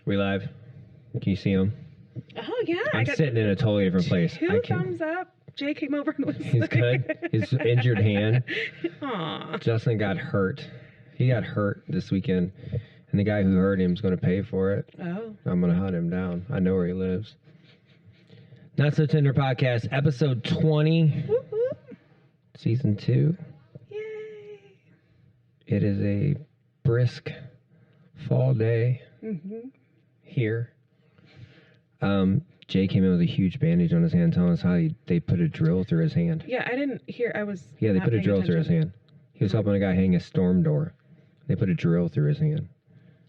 We live? Can you see him? Oh, yeah. I'm sitting in a totally different place. Two thumbs up. Jay came over and was He's good. His injured hand. Aw. Justin got hurt. He got hurt this weekend, and the guy who hurt him is going to pay for it. Oh. I'm going to hunt him down. I know where he lives. Not So Tender Podcast, episode 20, Whoop, whoop. season 2. Yay. It is a brisk fall day here. Jay came in with a huge bandage on his hand, telling us how they put a drill through his hand. Yeah, I didn't hear. Yeah, they put a drill through his hand. He was helping a guy hang a storm door. They put a drill through his hand,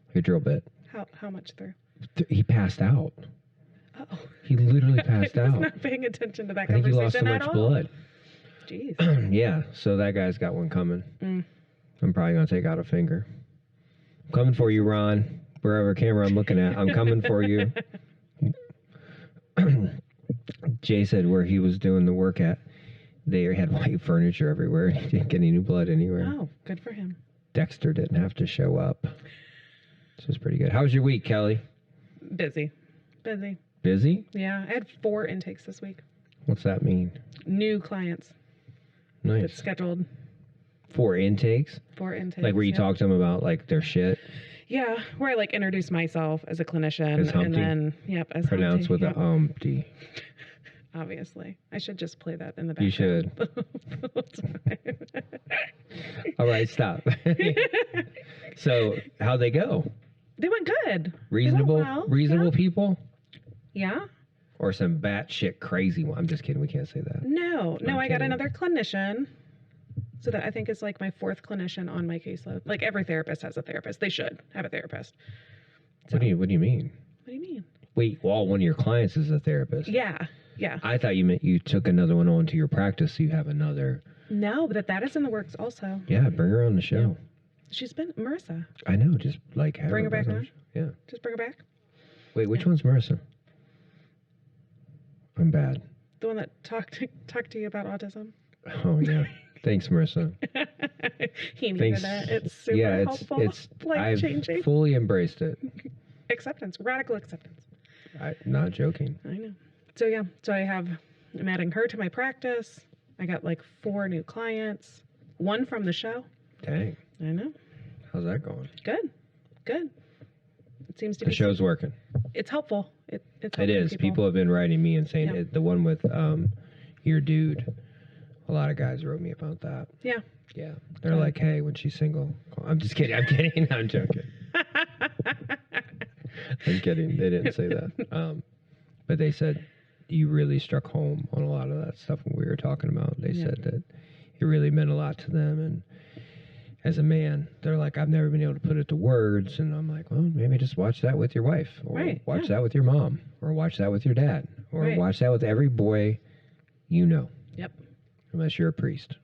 like a drill bit. How much through? He passed out. Oh. He literally passed I was out. not paying attention to that I think he conversation lost so much blood. Jeez. Yeah, so that guy's got one coming. Mm. I'm probably going to take out a finger. I'm coming for you, Ron. Wherever camera I'm looking at, I'm coming for you. Jay said where he was doing the work at, they had white furniture everywhere. He didn't get any new blood anywhere. Oh, good for him. Dexter didn't have to show up. This was pretty good. How was your week, Kelly? Busy. Busy? Yeah, I had 4 intakes this week. What's that mean? New clients. Nice. That's scheduled. 4 intakes? 4 intakes. Like where you talk to them about like their shit? Yeah, where I like introduce myself as a clinician As Humpty? and then as Pronounced Humpty, with a umpty. Obviously. I should just play that in the background. You should. All right, stop. So, how'd they go? They went good. Reasonable, They went well. reasonable people? Yeah. Or some batshit crazy one? I'm just kidding. We can't say that. No, I'm I got kidding. another clinician. So that I think is like my 4th clinician on my caseload. Like every therapist has a therapist. They should have a therapist. So, What do you mean? What do you mean? Wait, well, one of your clients is a therapist. Yeah. I thought you meant you took another one on to your practice, so you have another. No, but that is in the works also. Yeah, bring her on the show. Yeah. She's been Marissa. I know, just like have Bring her back on on? the show. Yeah. Just bring her back. Wait, which one's Marissa? I'm bad. The one that talked to you about autism. Oh yeah. Thanks, Marissa. He needed that. It's super helpful. It's life changing. I've fully embraced it. Acceptance, radical acceptance. I'm not joking. I know. So yeah, I'm adding her to my practice. I got like 4 new clients. 1 from the show. Dang. I know. How's that going? Good. It seems to The be. show's working. It's helpful. It's helpful. It is. People have been writing me and saying the one with your dude. A lot of guys wrote me about that. Yeah. Yeah. They're like, hey, when she's single. I'm just kidding. I'm kidding. I'm joking. I'm kidding. They didn't say that. But they said you really struck home on a lot of that stuff when we were talking about. They said that it really meant a lot to them. And as a man, they're like, I've never been able to put it to words. And I'm like, well, maybe just watch that with your wife. Or watch that with your mom. Or watch that with your dad. Or watch that with every boy you know. Yep. Unless you're a priest.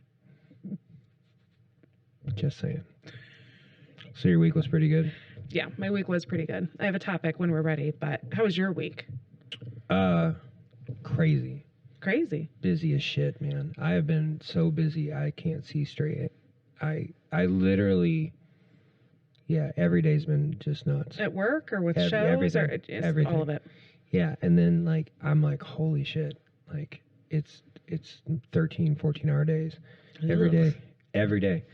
Just saying. So your week was pretty good? Yeah, my week was pretty good. I have a topic when we're ready, but how was your week? Crazy. Crazy. Busy as shit, man. I have been so busy I can't see straight. I literally, every day's been just nuts. At work or with shows? Everything. Or just Everything. all of it? Yeah. And then I'm like, holy shit. Like it's 13, 14-hour days. Every day.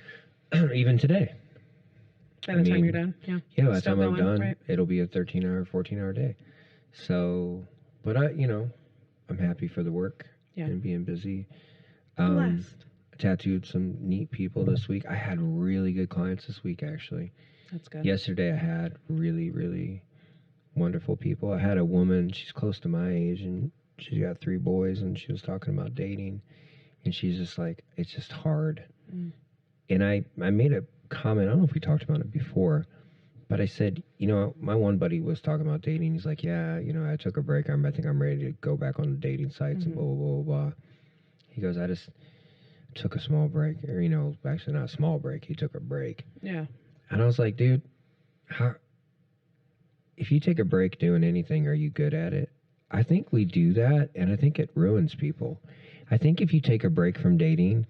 Even today. By the time you're done? Yeah. Yeah, by the time I'm done, right? it'll be a 13-hour, 14-hour day. So, but I'm happy for the work and being busy. Blessed. Tattooed some neat people this week. I had really good clients this week, actually. That's good. Yesterday I had really, really wonderful people. I had a woman, she's close to my age, and she's got 3 boys, and she was talking about dating, and she's just like, it's just hard. And I made a comment, I don't know if we talked about it before, but I said, my one buddy was talking about dating. He's like, yeah, I took a break. I think I'm ready to go back on the dating sites and blah, blah, blah, blah. He goes, I just took a small break, or, actually not a small break. He took a break. Yeah. And I was like, dude, if you take a break doing anything, are you good at it? I think we do that, and I think it ruins people. I think if you take a break from dating,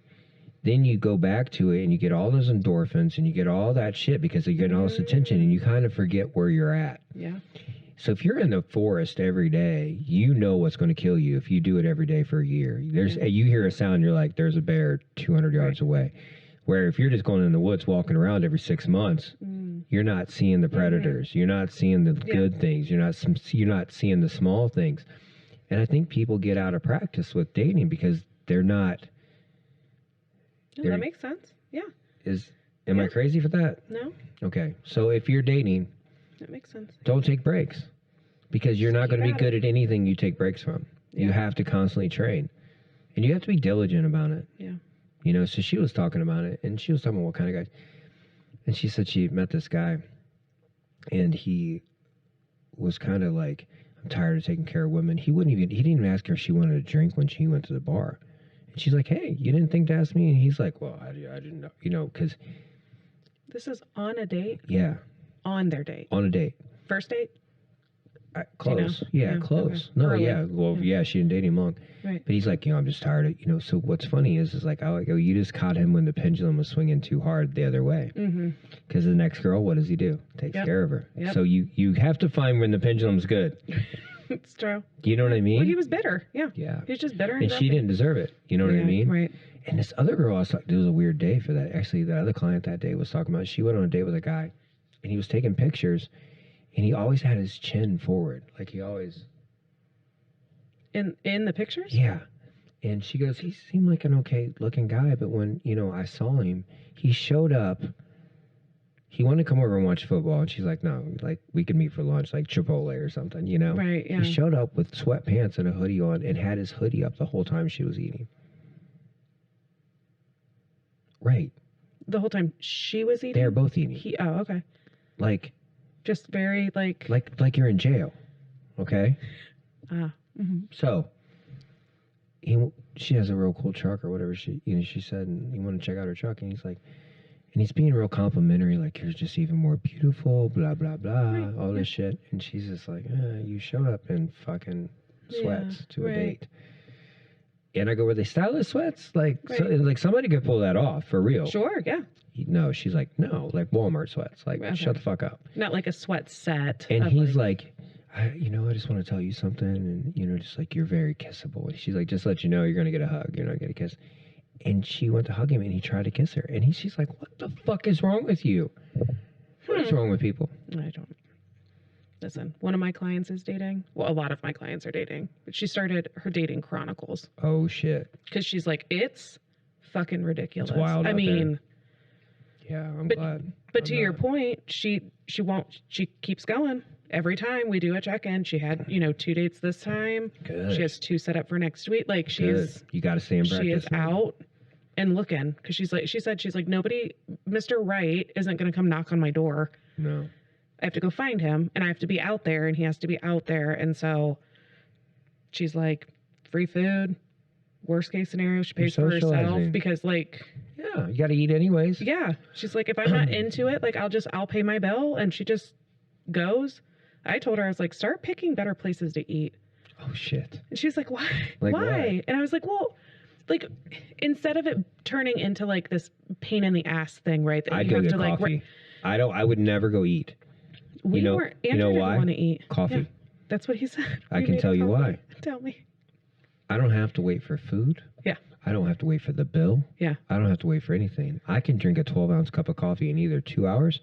then you go back to it and you get all those endorphins and you get all that shit because you're getting all this attention and you kind of forget where you're at. Yeah. So if you're in the forest every day, you know what's going to kill you if you do it every day for a year. You hear a sound, you're like, there's a bear 200 yards away. Where if you're just going in the woods walking around every 6 months, you're not seeing the predators. You're not seeing the good things. You're not seeing the small things. And I think people get out of practice with dating because they're not. Yeah, that makes sense. Yeah. Am I crazy for that? No. Okay. So if you're dating, that makes sense. Don't take breaks because you're not going to be good at anything you take breaks from. Yeah. You have to constantly train and you have to be diligent about it. Yeah. You know, so she was talking about it and she was talking about what kind of guy. And she said she met this guy and he was kind of like, I'm tired of taking care of women. He didn't even ask her if she wanted a drink when she went to the bar. And she's like, hey, you didn't think to ask me? And he's like, well, I didn't know, you know, because. This is on a date? Yeah. On their date? On a date. First date? Close. You know? Yeah, close. Okay. No, early. Yeah. Well, yeah, she didn't date him long. Right. But he's like, I'm just tired of, so what's funny is like, you just caught him when the pendulum was swinging too hard the other way. Because the next girl, what does he do? Takes care of her. Yep. So you have to find when the pendulum's good. It's true. You know what I mean? Well, he was bitter. Yeah. Yeah. He was just bitter. And she didn't deserve it. You know what I mean? Right. And this other girl I was talking, it was a weird day for that. Actually, the other client that day was talking about, she went on a date with a guy and he was taking pictures and he always had his chin forward. Like he always. In the pictures? Yeah. And she goes, he seemed like an okay looking guy, but when, I saw him, he showed up. He wanted to come over and watch football. And she's like, no, like we could meet for lunch, like Chipotle or something, Right, yeah. He showed up with sweatpants and a hoodie on and had his hoodie up the whole time she was eating. Right. The whole time she was eating? They're both eating. Oh, okay. Like. Just very like. Like you're in jail. Okay? So. She has a real cool truck or whatever she said, and he wanted to check out her truck, and he's like, and he's being real complimentary, like, you're just even more beautiful, blah, blah, blah, all this shit. And she's just like, you showed up in fucking sweats to a date. And I go, were they stylish sweats? Like, like somebody could pull that off, for real. Sure, yeah. No, she's like, no, like Walmart sweats. Like, shut the fuck up. Not like a sweat set. And he's like I just want to tell you something, and, just like, you're very kissable. And she's like, just let you know, you're going to get a hug. You're not going to kiss. And she went to hug him, and he tried to kiss her. And she's like, what the fuck is wrong with you? What is wrong with people? I don't. Listen, one of my clients is dating. Well, a lot of my clients are dating. But she started her dating chronicles. Oh, shit. Because she's like, it's fucking ridiculous. It's wild out there. Yeah, I'm glad. But to your point, she keeps going. Every time we do a check-in, she had, 2 dates this time. Good. She has 2 set up for next week. Like, she's... You got to stay in practice. She is out and looking. Because she's like, nobody, Mr. Right isn't going to come knock on my door. No. I have to go find him, and I have to be out there, and he has to be out there. And so she's like, free food. Worst case scenario, she pays for herself. Because, like... Yeah, you got to eat anyways. Yeah. She's like, if I'm not into it, like, I'll pay my bill. And she just goes. I told her, I was like, start picking better places to eat. Oh, shit. And she's like, why? Like why? What? And I was like, well, like, instead of it turning into, like, this pain in the ass thing, right? That I'd go get coffee. I would never go eat. Andrew didn't why? want to eat. Coffee. Yeah, that's what he said. I can tell you why. Tell me. I don't have to wait for food. Yeah. I don't have to wait for the bill. Yeah. I don't have to wait for anything. I can drink a 12-ounce cup of coffee in either 2 hours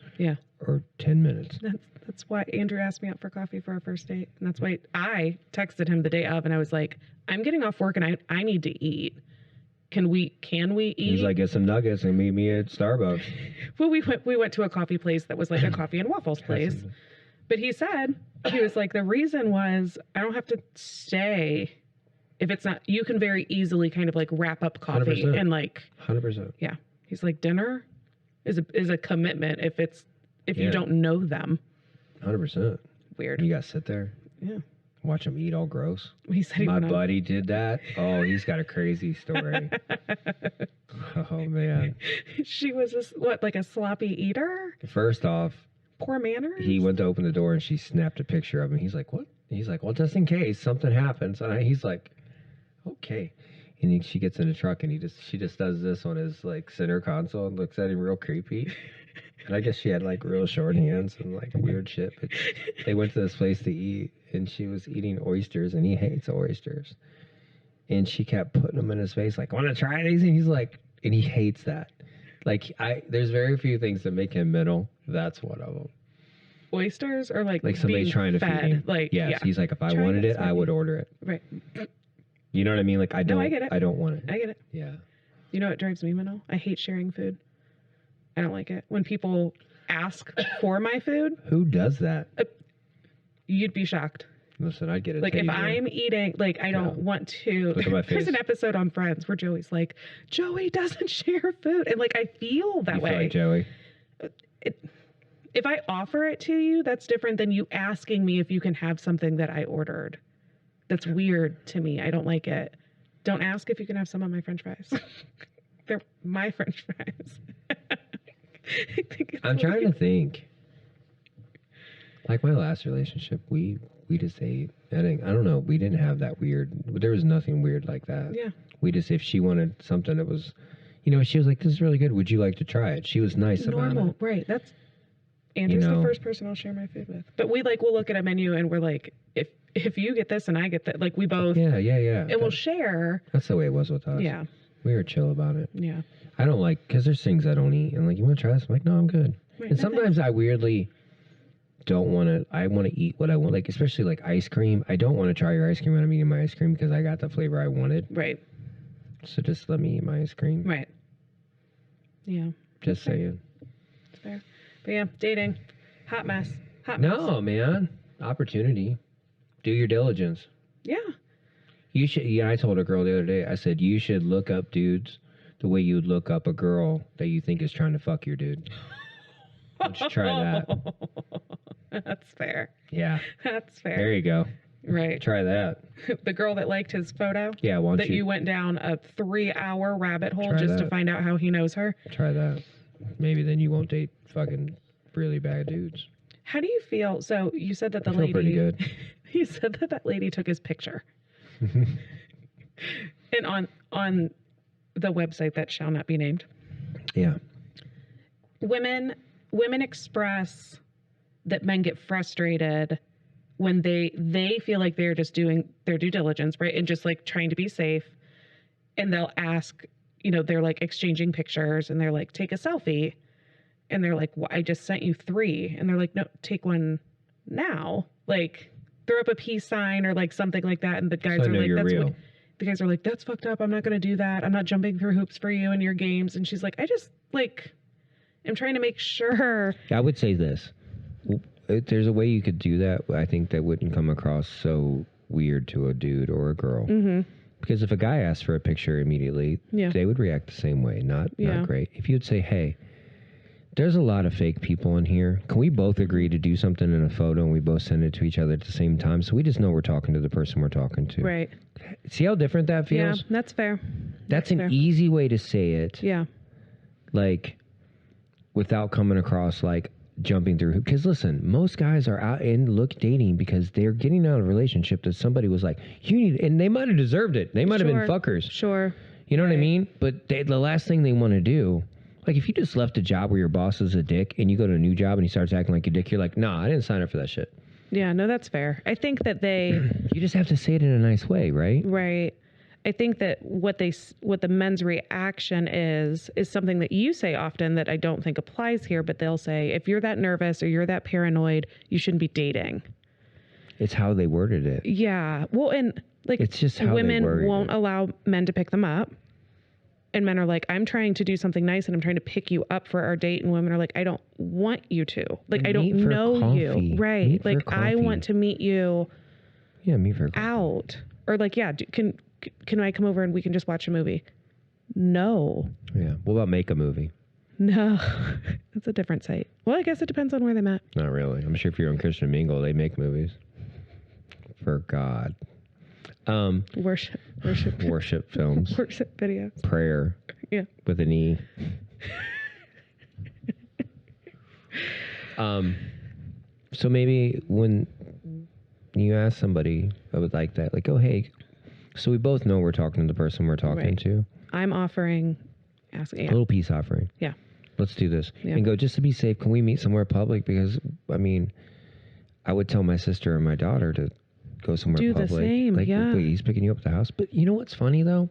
or 10 minutes. That's why Andrew asked me out for coffee for our first date. And that's why I texted him the day of, and I was like, I'm getting off work and I need to eat. Can we eat? He's like, get some nuggets and meet me at Starbucks. Well, we went to a coffee place that was like a coffee and waffles place. But he was like, the reason was I don't have to stay. If it's not, you can very easily kind of like wrap up coffee 100%. and like 100%. Yeah. He's like, dinner is a commitment if you don't know them. 100%. Weird. You got to sit there. Yeah. Watch him eat all gross. He said my buddy did that. Oh, he's got a crazy story. Oh, man. She was like a sloppy eater? First off, poor manners? He went to open the door and she snapped a picture of him. He's like, what? He's like, well, just in case something happens. And he's like, okay. And she gets in the truck and she just does this on his like center console and looks at him real creepy. And I guess she had like real short hands and like weird shit. But they went to this place to eat and she was eating oysters and he hates oysters. And she kept putting them in his face like, want to try these? And he's like, and he hates that. Like there's very few things that make him mental. That's one of them. Oysters or like somebody trying to fed? feed him. Like, yes, yeah. He's like, if I wanted it, I would order it. Right. You know what I mean? Like I get it. I don't want it. I get it. Yeah. You know what drives me mental? I hate sharing food. I don't like it. When people ask for my food. Who does that? You'd be shocked. Listen, I'd get it. Like if I'm eating, like I don't want to. Look at my face. There's an episode on Friends where Joey's like, Joey doesn't share food, and like I feel that way. Feel like Joey. If I offer it to you, that's different than you asking me if you can have something that I ordered. That's weird to me. I don't like it. Don't ask if you can have some of my French fries. They're my French fries. I'm trying to think. Like my last relationship, we just ate. I don't know. We didn't have that weird. There was nothing weird like that. Yeah. We just, if she wanted something that was, she was like, "This is really good. Would you like to try it?" She was nice about it. Right? That's Andrew's the first person I'll share my food with. But we'll look at a menu and we're like, if you get this and I get that, like we both. Yeah. And we'll share. That's the way it was with us. Yeah. We were chill about it. Yeah. I don't like, because there's things I don't eat. And like, you want to try this? I'm like, no, I'm good. Right, and sometimes I weirdly don't want to, I want to eat what I want. Like, especially like ice cream. I don't want to try your ice cream when I'm eating my ice cream because I got the flavor I wanted. Right. So just let me eat my ice cream. Right. Yeah. Just saying. It's fair. But yeah, dating. Hot mess. No, man. Opportunity. Do your diligence. Yeah. You should. Yeah, I told a girl the other day, I said, you should look up dudes the way you would look up a girl that you think is trying to fuck your dude. Let's try that. That's fair. Yeah. That's fair. There you go. Right. Try that. The girl that liked his photo? Yeah, that you went down a 3-hour rabbit hole just to find out how he knows her? Try that. Maybe then you won't date fucking really bad dudes. How do you feel? So you said that the lady... pretty good. You said that lady took his picture. And on the website that shall not be named. Yeah. Women express that men get frustrated when they feel like they're just doing their due diligence, right? And just like trying to be safe. And they'll ask, they're like exchanging pictures and they're like, take a selfie. And they're like, well, I just sent you 3. And they're like, no, take one now. Like throw up a peace sign or like something like that. And the guys are like, that's real. The guys are like, that's fucked up. I'm not going to do that. I'm not jumping through hoops for you and your games. And she's like, I just like, I'm trying to make sure. I would say this. There's a way you could do that. I think that wouldn't come across so weird to a dude or a girl. Mm-hmm. Because if a guy asked for a picture immediately, they would react the same way. Not great. If you'd say, hey, there's a lot of fake people in here. Can we both agree to do something in a photo and we both send it to each other at the same time so we just know we're talking to the person we're talking to? Right. See how different that feels? Yeah, that's fair. That's an easy way to say it. Yeah. Like, without coming across like jumping through. Because listen, most guys are out and dating because they're getting out of a relationship that somebody was like, you need, and they might have deserved it. They might have been fuckers. Sure. You know what I mean? But the last thing they want to do, like if you just left a job where your boss is a dick and you go to a new job and he starts acting like a dick, you're like, nah, I didn't sign up for that shit. Yeah, no, that's fair. I think that you just have to say it in a nice way, right? Right. I think that what the men's reaction is something that you say often that I don't think applies here, but they'll say, if you're that nervous or you're that paranoid, you shouldn't be dating. It's how they worded it. Yeah. Well, and like it's just how women won't allow men to pick them up. And men are like, I'm trying to do something nice and I'm trying to pick you up for our date. And women are like, I don't want you to. Like, I don't know you. Right. Like, I want to meet you. Yeah, meet for out. Or like, yeah, can I come over and we can just watch a movie? No. Yeah. What about make a movie? No. That's a different site. Well, I guess it depends on where they met. Not really. I'm sure if you're on Christian Mingle, they make movies. For God. Worship films. Worship videos. Prayer. Yeah. With an E. So maybe when you ask somebody about like that, like, oh, hey, So we both know we're talking to the person we're talking Right. to. I'm asking. A little peace offering. Yeah. Let's do this. Yeah. And go, just to be safe, can we meet somewhere public? Because, I mean, I would tell my sister and my daughter to go somewhere Do public. the same, like, yeah. wait, he's picking you up at the house. But you know what's funny, though?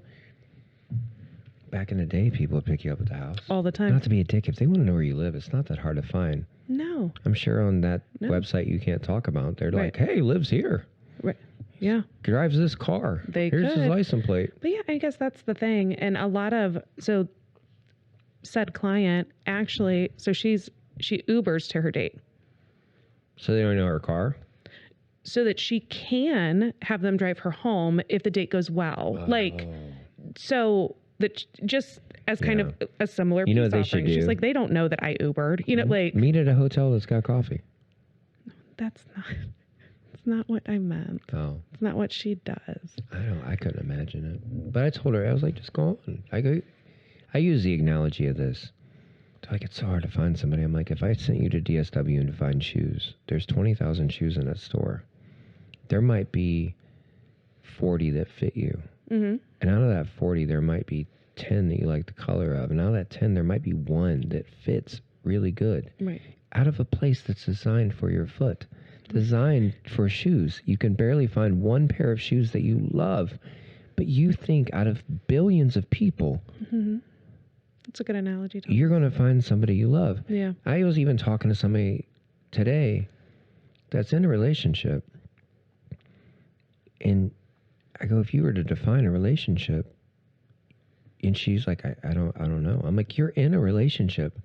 Back in the day, people would pick you up at the house. All the time. Not to be a dick. If they want to know where you live, it's not that hard to find. No. I'm sure on that No. website you can't talk about, they're Right. like, hey, lives here. Right. Yeah. Drives this car. They Here's his could. license plate. But yeah, I guess that's the thing. And a lot of, so said client actually, so she Ubers to her date So they don't know her car? so that she can have them drive her home if the date goes well. Like, so that just as kind Yeah. of a similar You know peace what they should offering. She's do? like, they don't know that I Ubered. You know, like, Meet at a hotel that's got coffee. that's not what I meant. Oh. It's not what she does. I couldn't imagine it. But I told her, I was like, just go on. I use the analogy of this. Like, it's so hard to find somebody. I'm like, if I sent you to DSW and to find shoes, there's 20,000 shoes in that store. There might be 40 that fit you. Mm-hmm. And out of that 40, there might be 10 that you like the color of. And out of that 10, there might be one that fits really good. Right. Out of a place that's designed for your foot, designed for shoes. You can barely find one pair of shoes that you love, but you think out of billions of people, Mm-hmm. That's a good analogy, Tom. you're going to find somebody you love. Yeah. I was even talking to somebody today that's in a relationship, and I go, if you were to define a relationship, and she's like, I don't know. I'm like, you're in a relationship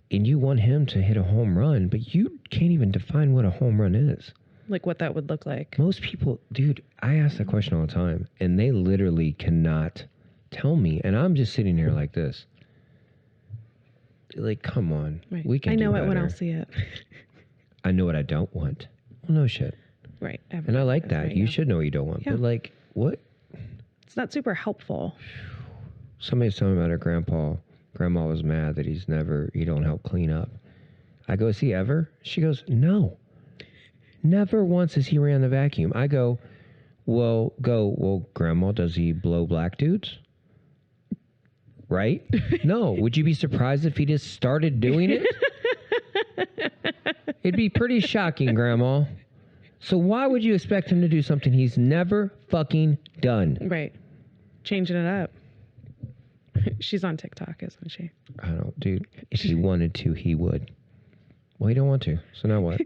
and you want him to hit a home run, but you can't even define what a home run is. Like what that would look like. Most people, dude, I ask that question all the time, and they literally cannot tell me. And I'm just sitting here like this. Like, come on. Right. We can I know do it when better. I'll see it. I know what I don't want. Well, no shit. Right. And I like that. Right, You yeah. should know what you don't want. Yeah. But, like, what? It's not super helpful. Somebody's telling me about her grandpa. Grandma was mad that he don't help clean up. I go, is he ever? She goes, no. Never once has he ran the vacuum. I go, well, Grandma, does he blow black dudes? Right? No. Would you be surprised if he just started doing it? It'd be pretty shocking, Grandma. So why would you expect him to do something he's never fucking done? Right. Changing it up. She's on TikTok, isn't she? I don't, dude. If he wanted to, he would. Well, he don't want to. So now what?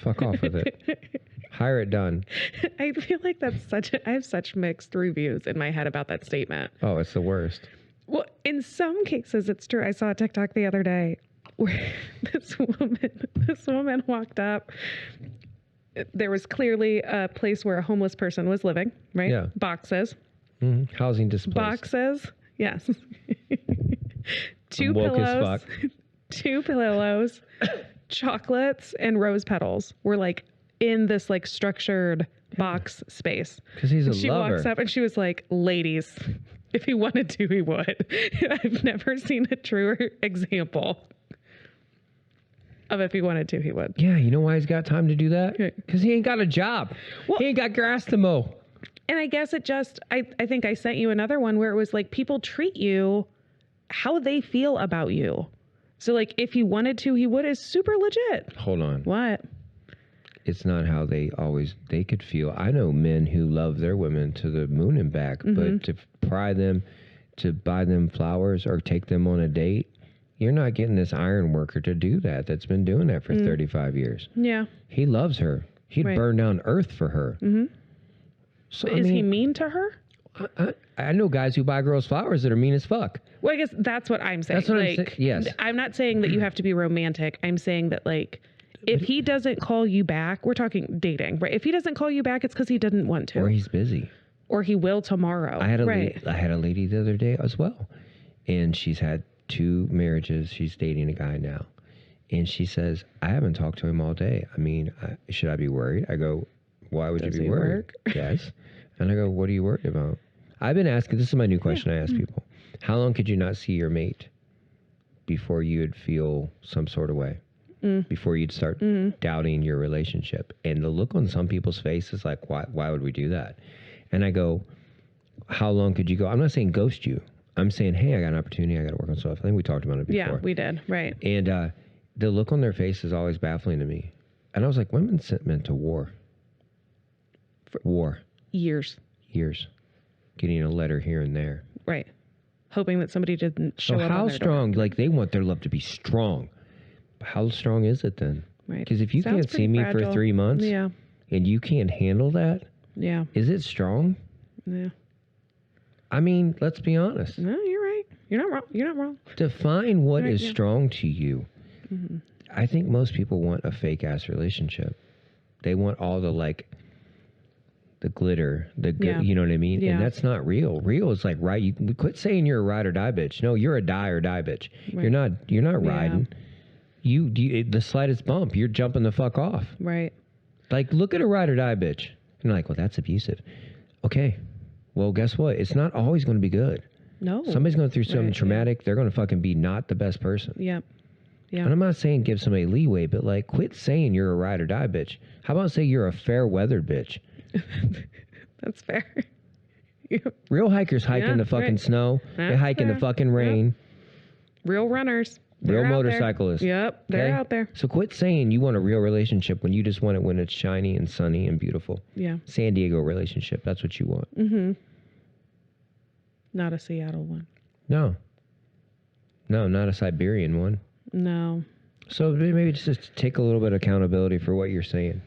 Fuck off with it. Hire it done. I feel like I have such mixed reviews in my head about that statement. Oh, it's the worst. Well, in some cases, it's true. I saw a TikTok the other day where this woman walked up. There was clearly a place where a homeless person was living, right? Yeah. Boxes. Mm-hmm. Housing displaced. Boxes. Yes. Two Woke as pillows. fuck. 2 pillows, chocolates, and rose petals were like in this like structured box space. Because he's a She lover. walks up and she was like, ladies, if he wanted to, he would. I've never seen a truer example of if he wanted to, he would. Yeah, you know why he's got time to do that? Okay. Because he ain't got a job. Well- He ain't got grass to mow. And I guess it just, I think I sent you another one where it was like people treat you how they feel about you. So like if he wanted to, he would is super legit. Hold on. What? It's not how they could feel. I know men who love their women to the moon and back, but to pry them, to buy them flowers or take them on a date, you're not getting this iron worker to do that. That's been doing that for 35 years. Yeah. He loves her. He'd Right. burn down earth for her. Mm-hmm. So, Is he mean to her? I know guys who buy girls flowers that are mean as fuck. Well, I guess that's what I'm saying. That's what I'm like, saying, yes. I'm not saying that you have to be romantic. I'm saying that like if he doesn't call you back, we're talking dating, right? If he doesn't call you back, it's because he didn't want to. Or he's busy. Or he will tomorrow. I had a right. lady the other day as well, and she's had 2 marriages. She's dating a guy now, and she says, "I haven't talked to him all day. I mean, should I be worried?" I go, "Why would Does you be he worried?" work? Yes, and I go, "What are you worried about?" I've been asking. This is my new question. I ask people, "How long could you not see your mate before you would feel some sort of way?" Before you'd start doubting your relationship. And the look on some people's face is like, why would we do that? And I go, how long could you go? I'm not saying ghost you. I'm saying, hey, I got an opportunity. I got to work on stuff. I think we talked about it before. Yeah, we did. Right. And the look on their face is always baffling to me. And I was like, women sent men to war. War. Years. Getting a letter here and there. Right. Hoping that somebody didn't show up. So how on their strong? door. Like, they want their love to be strong. How strong is it then? Right. Because if you Sounds can't see pretty me fragile. for 3 months, Yeah. and you can't handle that, Yeah. is it strong? Yeah. I mean, let's be honest. No, you're right. You're not wrong. You're not wrong. Define what Right, is yeah. strong to you. Mm-hmm. I think most people want a fake ass relationship. They want all the the glitter, the good, Yeah. you know what I mean? Yeah. And that's not real. Real is like, right, you quit saying you're a ride or die bitch. No, you're a die or die bitch. Right. You're not Yeah. riding. You the slightest bump, you're jumping the fuck off. Right. Like, look at a ride or die bitch. And you're like, well, that's abusive. Okay. Well, guess what? It's not always going to be good. No. Somebody's going through something Right, yeah. traumatic. They're going to fucking be not the best person. Yep. Yeah. And I'm not saying give somebody leeway, but like, quit saying you're a ride or die bitch. How about say you're a fair weathered bitch? That's fair. Real hikers hike in Yeah, the fucking right. snow. They That's hike in the fair. fucking rain. Real runners. Real They're out there. motorcyclists. Yep. They're Okay? out there. So quit saying you want a real relationship when you just want it when it's shiny and sunny and beautiful. Yeah. San Diego relationship. That's what you want. Mm-hmm. Not a Seattle one. No. No, not a Siberian one. No. So maybe just take a little bit of accountability for what you're saying.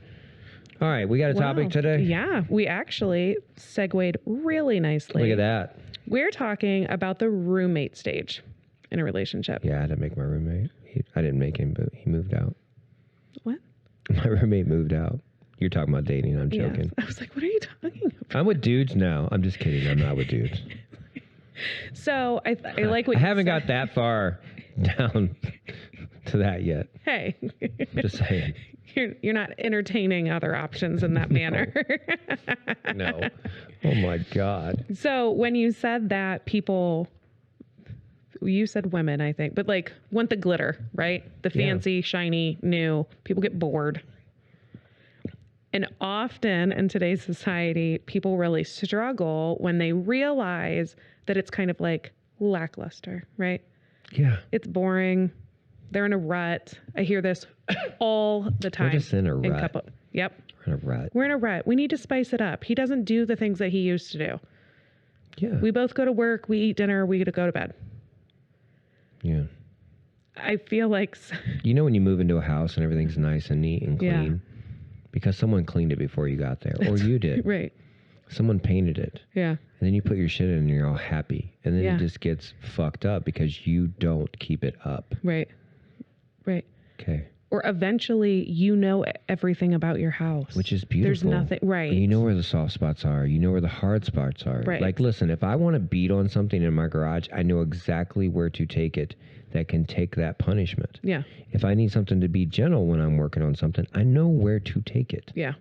All right, we got a topic Wow. today? Yeah. We actually segued really nicely. Look at that. We're talking about the roommate stage in a relationship. Yeah, I had to make my roommate. I didn't make him, but he moved out. What? My roommate moved out. You're talking about dating. I'm Yes. joking. I was like, what are you talking about? I'm with dudes now. I'm just kidding. I'm not with dudes. So I like what I you haven't said. got that far down to that yet. Hey. Just saying. You're not entertaining other options in that manner. No. Oh my God. So when you said that you said women, I think, but like want the glitter, right? The fancy, shiny, new. People get bored. And often in today's society, people really struggle when they realize that it's kind of like lackluster, right? Yeah. It's boring. They're in a rut. I hear this all the time. We're just in a rut. Yep. We're in a rut. We're in a rut. We need to spice it up. He doesn't do the things that he used to do. Yeah. We both go to work, we eat dinner, we go to bed. Yeah. I feel like... You know when you move into a house and everything's nice and neat and clean? Yeah. Because someone cleaned it before you got there. Or you did. Right. Someone painted it. Yeah. And then you put your shit in and you're all happy. And then Yeah. it just gets fucked up because you don't keep it up. Right. Right. Okay. Or eventually you know everything about your house. Which is beautiful. There's nothing... Right. And you know where the soft spots are. You know where the hard spots are. Right. Like, listen, if I want to beat on something in my garage, I know exactly where to take it that can take that punishment. Yeah. If I need something to be gentle when I'm working on something, I know where to take it. Yeah.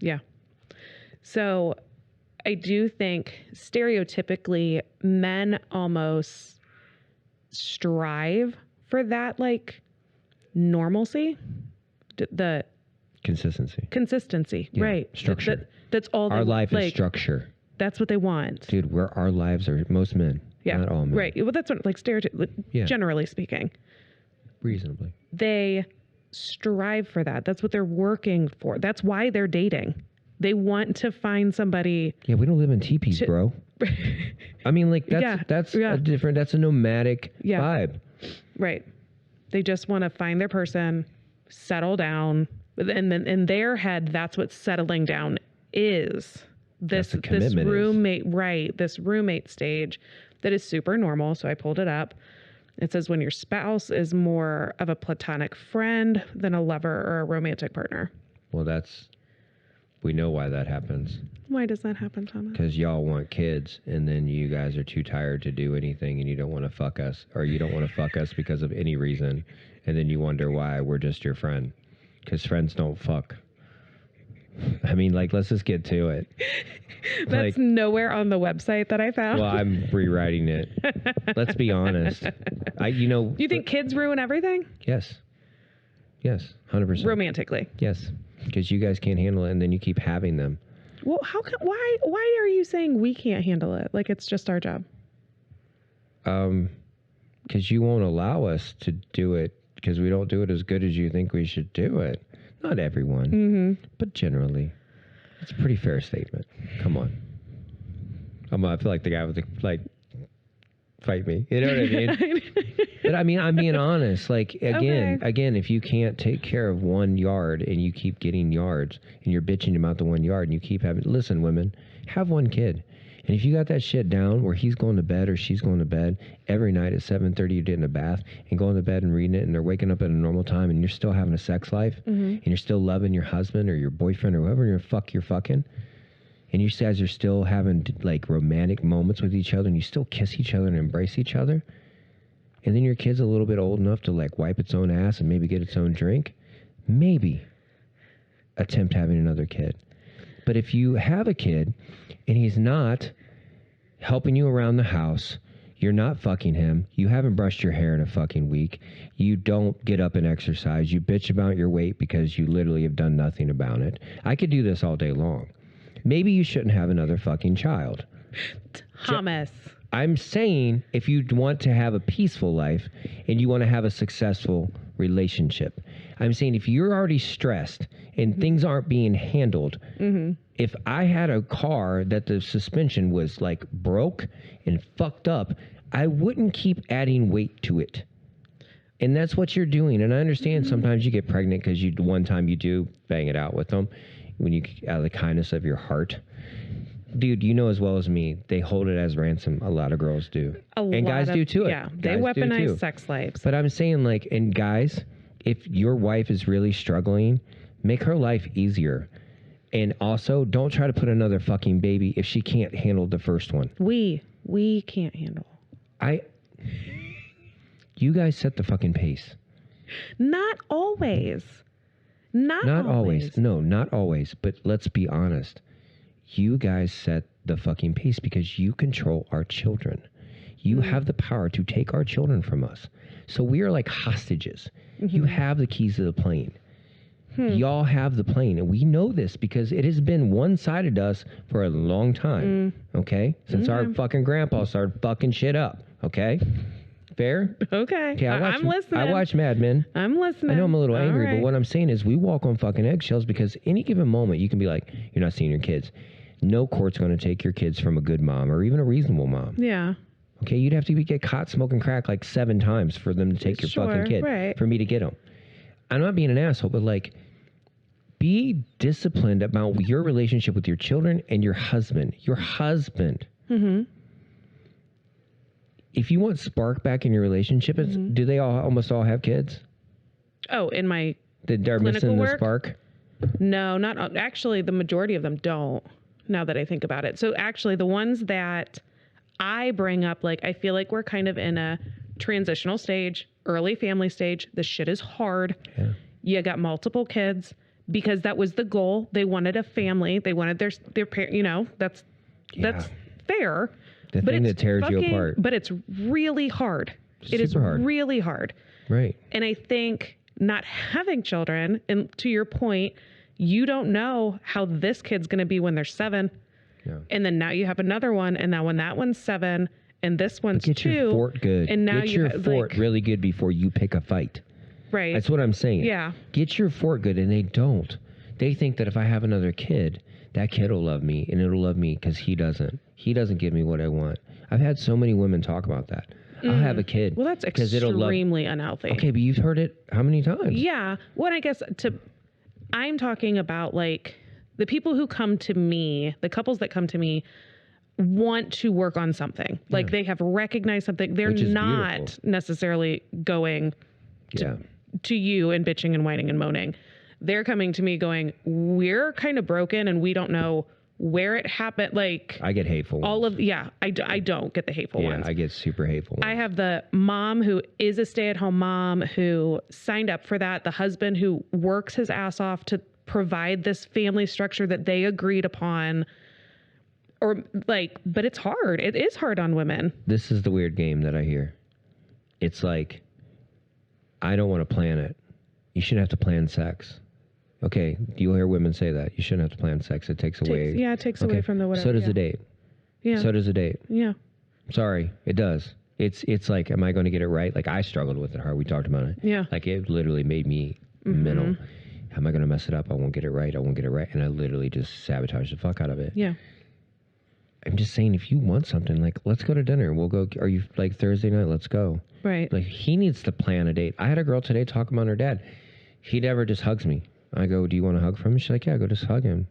Yeah. So I do think stereotypically men almost strive for that like normalcy, the consistency, Yeah. right? Structure. That's all Our life like, is structure. That's what they want. Dude, our lives are, most men, Yeah. not all men. Right. Well, that's what, like, Yeah. generally speaking, Reasonably. they strive for that. That's what they're working for. That's why they're dating. They want to find somebody. Yeah, we don't live in teepees, bro. I mean, like, that's Yeah. that's a nomadic Yeah. vibe. Right. They just want to find their person, settle down. And then in their head, that's what settling down is. This roommate, right? This roommate stage that is super normal. So I pulled it up. It says when your spouse is more of a platonic friend than a lover or a romantic partner. Well, we know why that happens. Why does that happen, Thomas? Because y'all want kids, and then you guys are too tired to do anything, and you don't want to fuck us, or you don't want to fuck us because of any reason, and then you wonder why we're just your friend. Because friends don't fuck. I mean, like, let's just get to it. That's nowhere on the website that I found. Well, I'm rewriting it. Let's be honest. You think kids ruin everything? Yes. Yes, 100%. Romantically. Yes, because you guys can't handle it, and then you keep having them. Well, why are you saying we can't handle it? Like it's just our job. Because you won't allow us to do it because we don't do it as good as you think we should do it. Not everyone, but generally. It's a pretty fair statement. Come on. I feel like the guy with the, like, fight me. You know what I mean? But I mean, I'm being honest. Like, again, if you can't take care of 1 yard and you keep getting yards and you're bitching about the 1 yard and you keep having, listen, women, have 1 kid. And if you got that shit down where he's going to bed or she's going to bed every night at 7:30, you're getting a bath and going to bed and reading it, and they're waking up at a normal time, and you're still having a sex life, and you're still loving your husband or your boyfriend or whoever you're fucking, and you guys are still having like romantic moments with each other, and you still kiss each other and embrace each other, and then your kid's a little bit old enough to like wipe its own ass and maybe get its own drink, maybe attempt having another kid. But if you have a kid and he's not helping you around the house, you're not fucking him, you haven't brushed your hair in a fucking week, you don't get up and exercise, you bitch about your weight because you literally have done nothing about it. I could do this all day long. Maybe you shouldn't have another fucking child. Thomas. I'm saying if you want to have a peaceful life and you want to have a successful relationship, I'm saying if you're already stressed and things aren't being handled, if I had a car that the suspension was like broke and fucked up, I wouldn't keep adding weight to it. And that's what you're doing. And I understand sometimes you get pregnant because one time you do bang it out with them when you, out of the kindness of your heart. Dude, you know as well as me, they hold it as ransom. A lot of girls do. And guys do too. Yeah, they weaponize sex slaves. But I'm saying, like, and guys, if your wife is really struggling, make her life easier. And also, don't try to put another fucking baby if she can't handle the first one. We can't handle. You guys set the fucking pace. Not always. Not always. No, not always. But let's be honest. You guys set the fucking pace because you control our children. You have the power to take our children from us. So we are like hostages. You have the keys to the plane. Y'all have the plane. And we know this because it has been one-sided to us for a long time. Okay? Since our fucking grandpa started fucking shit up. Okay? Fair? Okay. I'm listening. I watch Mad Men. I'm listening. I know I'm a little angry, right. but what I'm saying is we walk on fucking eggshells because any given moment you can be like, you're not seeing your kids. No court's going to take your kids from a good mom or even a reasonable mom. Yeah. Okay, you'd have to get caught smoking crack like 7 times for them to take your fucking kid. Right. For me to get them. I'm not being an asshole, but like, be disciplined about your relationship with your children and your husband. Your husband. If you want spark back in your relationship, do they almost all have kids? Oh, in my they're missing the spark? No, not actually. The majority of them don't. Now that I think about it. So actually the ones that I bring up, like, I feel like we're kind of in a transitional stage, early family stage. This shit is hard. Yeah. You got multiple kids because that was the goal. They wanted a family. They wanted their parent, you know, that's fair. The thing that tears you apart. But it's really hard. It is really hard. Right. And I think not having children, and to your point, you don't know how this kid's going to be when they're 7. Yeah. And then now you have another one. And now when that one's 7 and this one's 2. Get your fort good. And now get your fort really good before you pick a fight. Right. That's what I'm saying. Yeah. Get your fort good. And they don't. They think that if I have another kid, that kid will love me and it'll love me because he doesn't. He doesn't give me what I want. I've had so many women talk about that. I'll have a kid. Well, that's extremely unhealthy. Okay, but you've heard it how many times? Yeah. Well, I guess I'm talking about like the people who come to me, the couples that come to me want to work on something. Like they have recognized something. They're not beautiful. Necessarily going to you and bitching and whining and moaning. They're coming to me going, we're kind of broken and we don't know where it happened. Like I get hateful ones. I don't get the hateful ones. I get super hateful ones. I have the mom who is a stay-at-home mom who signed up for that, the husband who works his ass off to provide this family structure that they agreed upon, or like, but it's hard. It is hard on women. This is the weird game that I hear. It's like, I don't want to plan it. You shouldn't have to plan sex. Okay, you'll hear women say that. You shouldn't have to plan sex. It takes away. Yeah, it takes away from the whatever. So does a date. Yeah. So does a date. Yeah. Sorry, it does. It's like, am I going to get it right? Like, I struggled with it hard. We talked about it. Yeah. Like, it literally made me mental. Am I going to mess it up? I won't get it right. I won't get it right. And I literally just sabotage the fuck out of it. Yeah. I'm just saying, if you want something, like, let's go to dinner. We'll go. Are you, like, Thursday night? Let's go. Right. Like, he needs to plan a date. I had a girl today talk about her dad. He never just hugs me. I go, do you want a hug from him? She's like, yeah, go just hug him.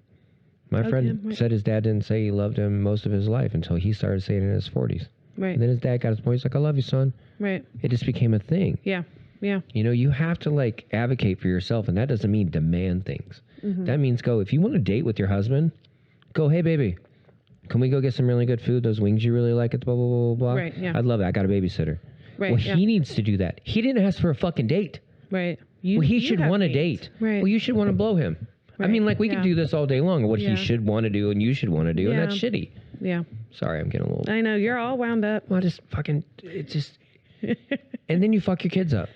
My friend said his dad didn't say he loved him most of his life until he started saying it in his 40s. Right. And then his dad got his point. He's like, I love you, son. Right. It just became a thing. Yeah. Yeah. You know, you have to, like, advocate for yourself, and that doesn't mean demand things. That means go. If you want to date with your husband, go, hey, baby, can we go get some really good food? Those wings you really like at the blah, blah, blah, blah, blah. Right, yeah. I'd love that. I got a babysitter. Right, Well, yeah. he needs to do that. He didn't ask for a fucking date. Right. Well, he should have want a needs. date. Right. Well, you should want to blow him. I Right, mean, like, we could do this all day long, what he should want to do and you should want to do, and that's shitty. Yeah. Sorry, I'm getting a little... I know. You're all wound up. Well, just fucking... It just... And then you fuck your kids up.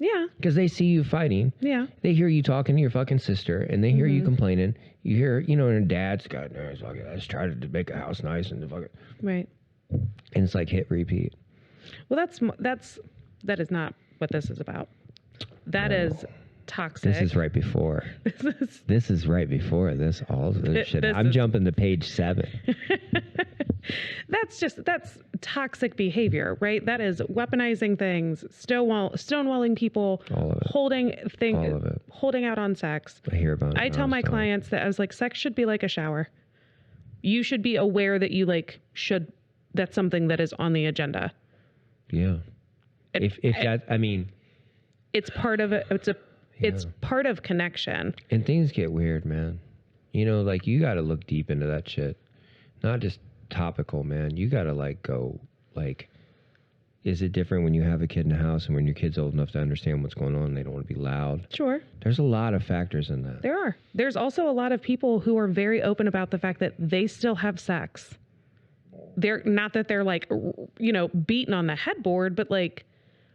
Yeah. Because they see you fighting. Yeah. They hear you talking to your fucking sister, and they hear you complaining. You hear, you know, and dad's got, no, fucking, I just tried to make a house nice and fucking... Right. And it's like hit repeat. Well, that is not what this is about. That is toxic. This is right before. This is right before this. All this shit. I'm jumping to page 7. That's toxic behavior, right? That is weaponizing things, stonewalling people, All of it. holding things, All of it. holding out on sex. I hear about it. I tell my clients that I was like, sex should be like a shower. You should be aware that you that's something that is on the agenda. Yeah. If that, I mean, it's part of it. It's part of connection. And things get weird, man. You know, like, you got to look deep into that shit. Not just topical, man. You got to, like, go, like, is it different when you have a kid in the house and when your kid's old enough to understand what's going on and they don't want to be loud? Sure. There's a lot of factors in that. There are. There's also a lot of people who are very open about the fact that they still have sex. They're not that they're, like, you know, beaten on the headboard, but, like,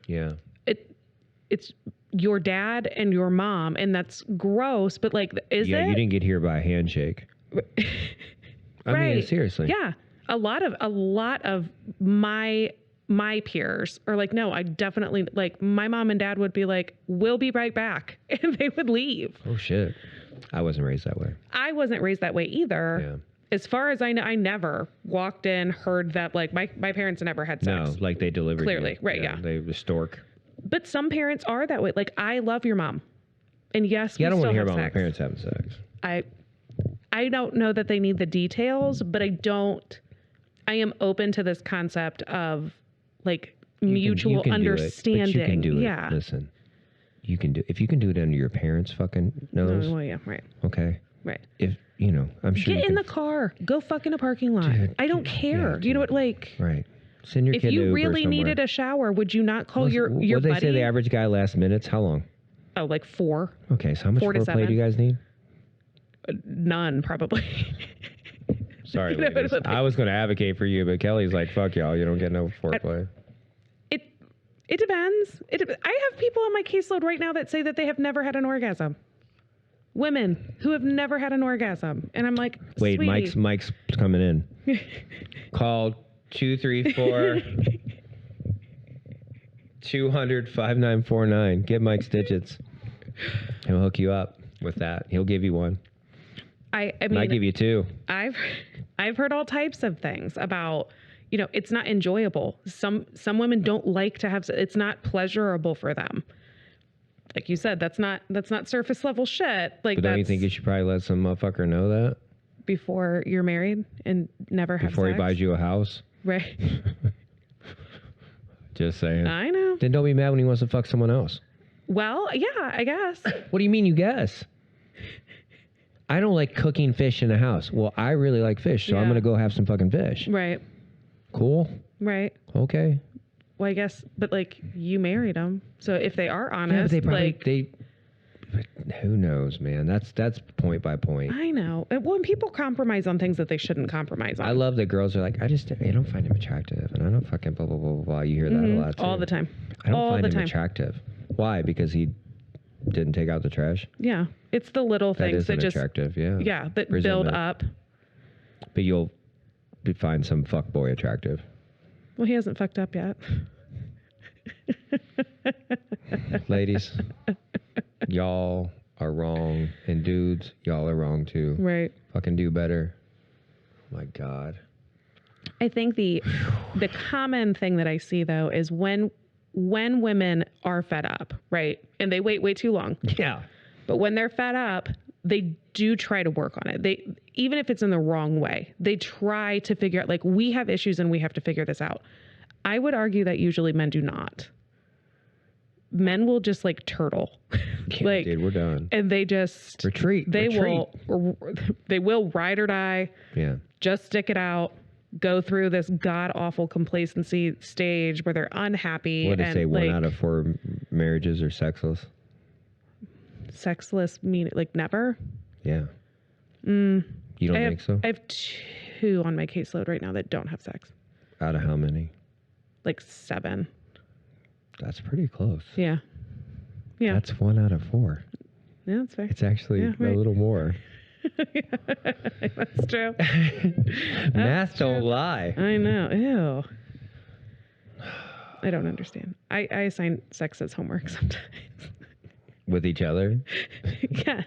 yeah, it's your dad and your mom, and that's gross, but, like, is it? Yeah, you didn't get here by a handshake. I mean, seriously. Yeah. A lot of my peers are like, no, I definitely, like, my mom and dad would be like, we'll be right back. And they would leave. Oh, shit. I wasn't raised that way. I wasn't raised that way either. Yeah. As far as I know, I never walked in, heard that, like, my parents never had sex. No, like, they delivered Clearly, you. right, yeah. They were stork. But some parents are that way. Like, I love your mom. And yes, yeah, I don't want to hear about sex. my parents having sex. I don't know that they need the details, but I am open to this concept of, like, mutual understanding. But you can do it. Yeah. Listen, you can do if you can do it under your parents' fucking nose. Oh, well, yeah, right. Okay. Right. If you know, I'm sure. Get in the car. Go fuck in a parking lot. Dude, I don't care. yeah, you know what? Like, right. Send your if kid to you Uber really somewhere. needed a shower, would you not call your What buddy? they say the average guy lasts minutes? How long? Oh, like 4. Okay, so how much 4 to foreplay 7. do you guys need? None, probably. Sorry, You know, ladies. like- I was going to advocate for you, but Kelly's like, fuck y'all. You don't get no foreplay. It depends. I have people on my caseload right now that say that they have never had an orgasm. Women who have never had an orgasm. And I'm like, Wait, sweetie. Mike's coming in. Call 234 200 5949. Get Mike's digits. He'll hook you up with that. He'll give you one. I mean, I give you 2. I've heard all types of things about, you know, it's not enjoyable. Some women don't like to have, it's not pleasurable for them. Like you said, that's not surface level shit. Like, But don't you think you should probably let some motherfucker know that? Before you're married and never have Before sex? he buys you a house? Right. Just saying. I know. Then don't be mad when he wants to fuck someone else. Well, yeah, I guess. What do you mean you guess? I don't like cooking fish in the house. Well, I really like fish, so I'm Yeah. going to go have some fucking fish. Right. Cool? Right. Okay. Well, I guess, but, like, you married them. So if they are honest, Yeah, but they probably, like, but who knows, man? That's point by point. I know. When people compromise on things that they shouldn't compromise on. I love that girls are like, I don't find him attractive, and I don't fucking blah, blah, blah, blah, blah. You hear that a lot, too. all the time. I don't all find the him time. attractive. Why? Because he didn't take out the trash. Yeah. It's the little That things that isn't just attractive. Yeah. Yeah, that build Resentment. up. But you'll find some fuckboy attractive. Well, he hasn't fucked up yet. Ladies, y'all are wrong, and dudes, y'all are wrong too. Right. Fucking do better. Oh my God. I think the common thing that I see though is when women are fed up, right? And they wait way too long. Yeah. But when they're fed up, they do try to work on it. They, even if it's in the wrong way, they try to figure out, like, we have issues and we have to figure this out. I would argue that usually men do not. Men will just like turtle. Yeah, like, dude, we're done. And they just retreat. They will ride or die. Yeah. Just stick it out. Go through this god awful complacency stage where they're unhappy. What did and say? like, 1 out of 4 marriages are sexless. Sexless mean like never? Yeah. You don't think so? I have 2 on my caseload right now that don't have sex. Out of how many? Like 7. That's pretty close. Yeah. Yeah. That's 1 out of 4. Yeah, that's fair. It's actually a little more. That's true. Math don't lie. I know. Ew. I don't understand. I assign sex as homework sometimes. With each other? Yes.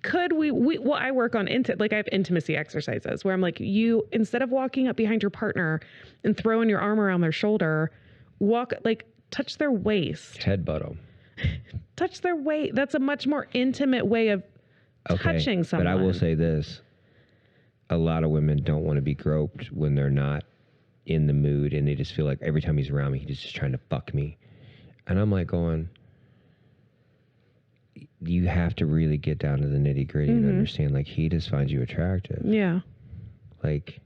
Could we well, I work on like I have intimacy exercises where I'm like, you, instead of walking up behind your partner and throwing your arm around their shoulder, touch their waist. Headbutt them. Touch their waist. That's a much more intimate way of touching someone. But I will say this. A lot of women don't want to be groped when they're not in the mood, and they just feel like every time he's around me, he's just trying to fuck me. And I'm like going, you have to really get down to the nitty gritty and understand, like, he just finds you attractive. Yeah. Like,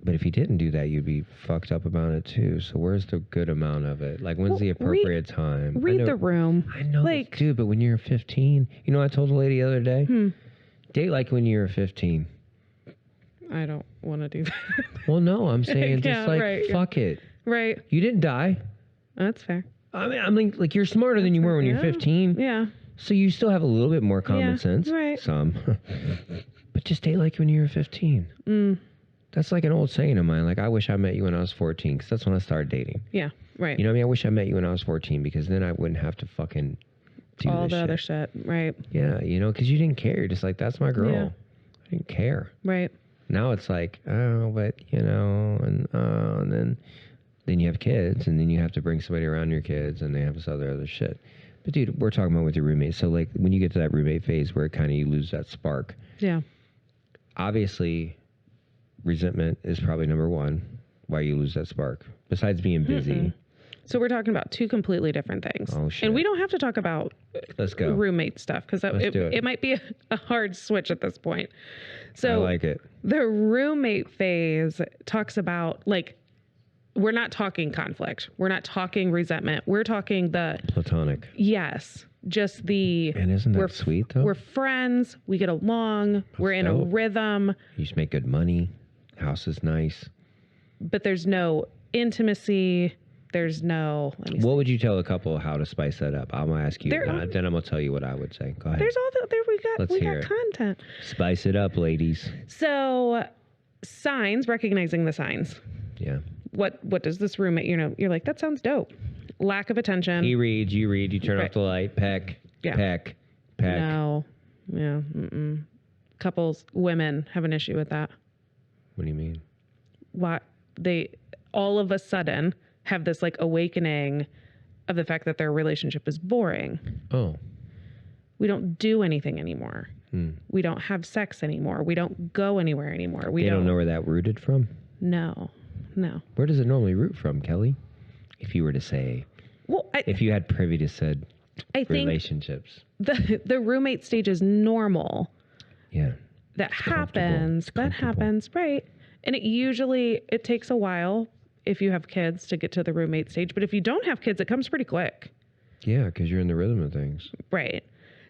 but if he didn't do that, you'd be fucked up about it too. So where's the good amount of it? Like, when's the appropriate time? Read the room. I know, like, this, dude, but when you're 15, you know what I told a lady the other day? Date like when you're 15. I don't want to do that. Well, no, I'm saying just fuck it. Right. You didn't die. That's fair. I mean, like you're smarter than you were when you're 15. Yeah. So you still have a little bit more common sense. Right. Some. But just date like when you were 15. That's like an old saying of mine. Like, I wish I met you when I was 14, because that's when I started dating. Yeah, right. You know what I mean? I wish I met you when I was 14, because then I wouldn't have to fucking do all this the shit. other shit. Right. Yeah, you know, because you didn't care. You're just like, that's my girl. Yeah. I didn't care. Right. Now it's like, oh, but, you know, and then you have kids, and then you have to bring somebody around your kids, and they have this other shit. But, dude, we're talking about with your roommate. So, like, when you get to that roommate phase where kind of you lose that spark. Yeah. Obviously, resentment is probably number 1 why you lose that spark, besides being busy. So we're talking about 2 completely different things. Oh, shit. And we don't have to talk about Let's go. roommate stuff, because it might be a hard switch at this point. So I like it. The roommate phase talks about, like, we're not talking conflict. We're not talking resentment. We're talking the Platonic. Yes. Just the... And isn't that sweet, though? We're friends. We get along. We're in a rhythm. You just make good money. House is nice. But there's no intimacy. There's no... What would you tell a couple how to spice that up? I'm going to ask you. Then I'm going to tell you what I would say. Go ahead. There's all the... we got it. content. Spice it up, ladies. So, signs, recognizing the signs. Yeah. What does this roommate, you're like, that sounds dope. Lack of attention. He reads, you read, you turn off the light, peck, peck. No. Yeah. Couples, women have an issue with that. What do you mean? Why they all of a sudden have this like awakening of the fact that their relationship is boring. Oh. We don't do anything anymore. We don't have sex anymore. We don't go anywhere anymore. They don't know where that rooted from? No. Where does it normally root from, Kelly? If you were to say, if you had privy to said relationships. The roommate stage is normal. Yeah. That happens, right? And it takes a while if you have kids to get to the roommate stage. But if you don't have kids, it comes pretty quick. Yeah, because you're in the rhythm of things. Right.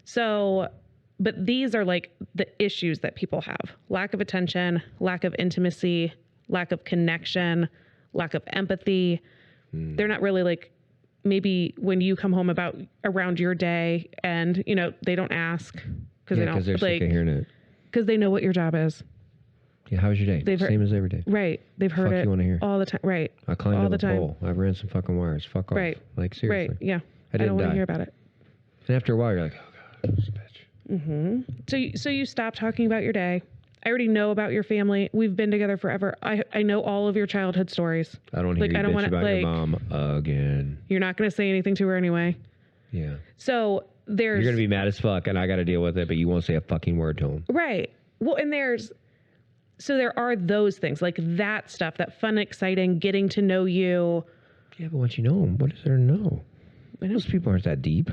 So, but these are like the issues that people have. Lack of attention, lack of intimacy, lack of connection, lack of empathy. They're not really like maybe when you come home around your day and, you know, they don't ask because Yeah, because they're sick of hearing it. because they know what your job is. Yeah, how was your day? Same as every day. Right. They've heard Fuck it you wanna hear? all the time. Right. I climbed all up the a time. pole. I ran some fucking wires. Fuck off. Right. Like, seriously. Right. Yeah. I didn't don't want die. to hear about it. And after a while, you're like, oh, God, this bitch. Mm-hmm. So you stop talking about your day. I already know about your family. We've been together forever. I know all of your childhood stories. I don't hear you bitch about your mom again. You're not going to say anything to her anyway. Yeah. So there's... You're going to be mad as fuck, and I got to deal with it, but you won't say a fucking word to him. Right. Well, and so there are those things, like that stuff, that fun, exciting, getting to know you. Yeah, but once you know them, what is there to know? I know. Most people aren't that deep.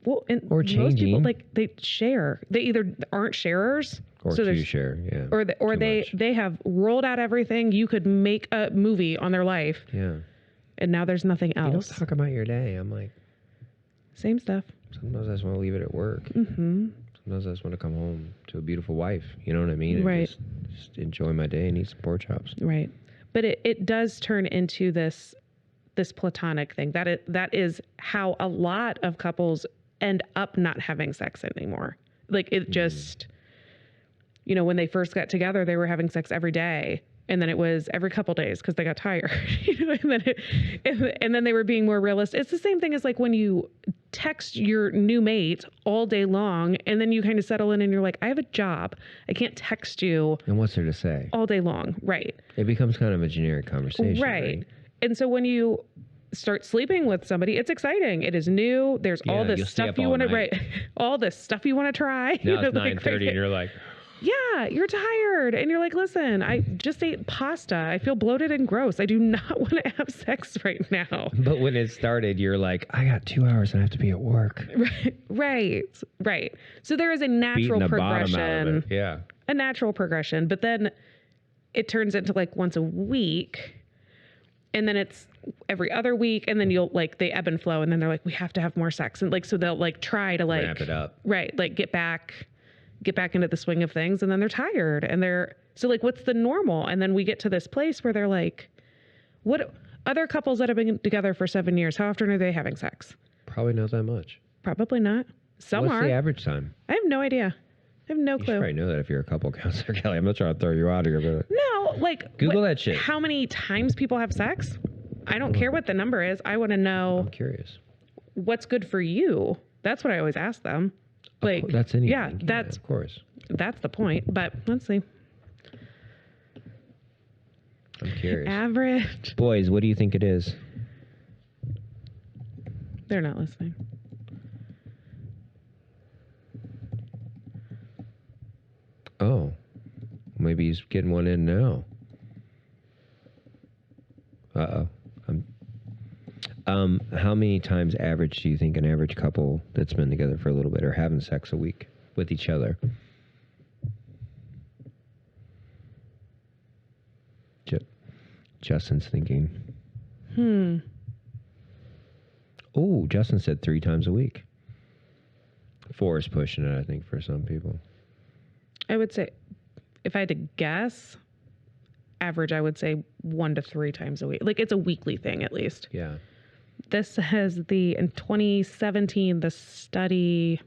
Well, and or most people, changing. like, they share. They either aren't sharers. Or so to share, yeah. Or they have rolled out everything. You could make a movie on their life. Yeah. And now there's nothing else. You don't talk about your day. I'm like... Same stuff. Sometimes I just want to leave it at work. Mm-hmm. Sometimes I just want to come home to a beautiful wife. You know what I mean? And Right. Just enjoy my day and eat some pork chops. Right. But it does turn into this platonic thing. That is how a lot of couples end up not having sex anymore. Like it just, you know, when they first got together, they were having sex every day. And then it was every couple days because they got tired, you know, and then they were being more realistic. It's the same thing as like when you text your new mate all day long and then you kind of settle in and you're like, I have a job. I can't text you. And what's there to say? All day long. Right. It becomes kind of a generic conversation. Right. And so when you start sleeping with somebody, it's exciting. It is new. There's all this stuff you want to write, all this stuff you want to try. Now it's 9:30 and you're like, yeah, you're tired. And you're like, listen, I just ate pasta. I feel bloated and gross. I do not want to have sex right now. But when it started, you're like, I got 2 hours and I have to be at work. Right. So there is a natural Beating the progression. bottom out of it. Yeah. A natural progression. But then it turns into like once a week. And then it's every other week. And then you'll like, they ebb and flow. And then they're like, we have to have more sex. And like, so they'll like try to like. Ramp it up. Right. Like get back into the swing of things, and then they're tired and so like, what's the normal? And then we get to this place where they're like, what other couples that have been together for 7 years, how often are they having sex? Probably not that much. Probably not. Some What's are. the average time? I have no idea. I have no You clue. should probably know that if you're a couple counselor, Kelly. I'm not trying to throw you out of here, but No, like Google that shit. How many times people have sex? I don't care what the number is. I want to know I'm curious. what's good for you. That's what I always ask them. Like, that's anything. Yeah, that's of course. That's the point. But let's see. I'm curious. Average. Boys, what do you think it is? They're not listening. Oh, maybe he's getting one in now. How many times average do you think an average couple that's been together for a little bit are having sex a week with each other? Justin's thinking. Oh, Justin said 3 times a week. 4 is pushing it, I think, for some people. I would say, if I had to guess, average, I would say 1 to 3 times a week. Like, it's a weekly thing, at least. Yeah. This has in 2017, the study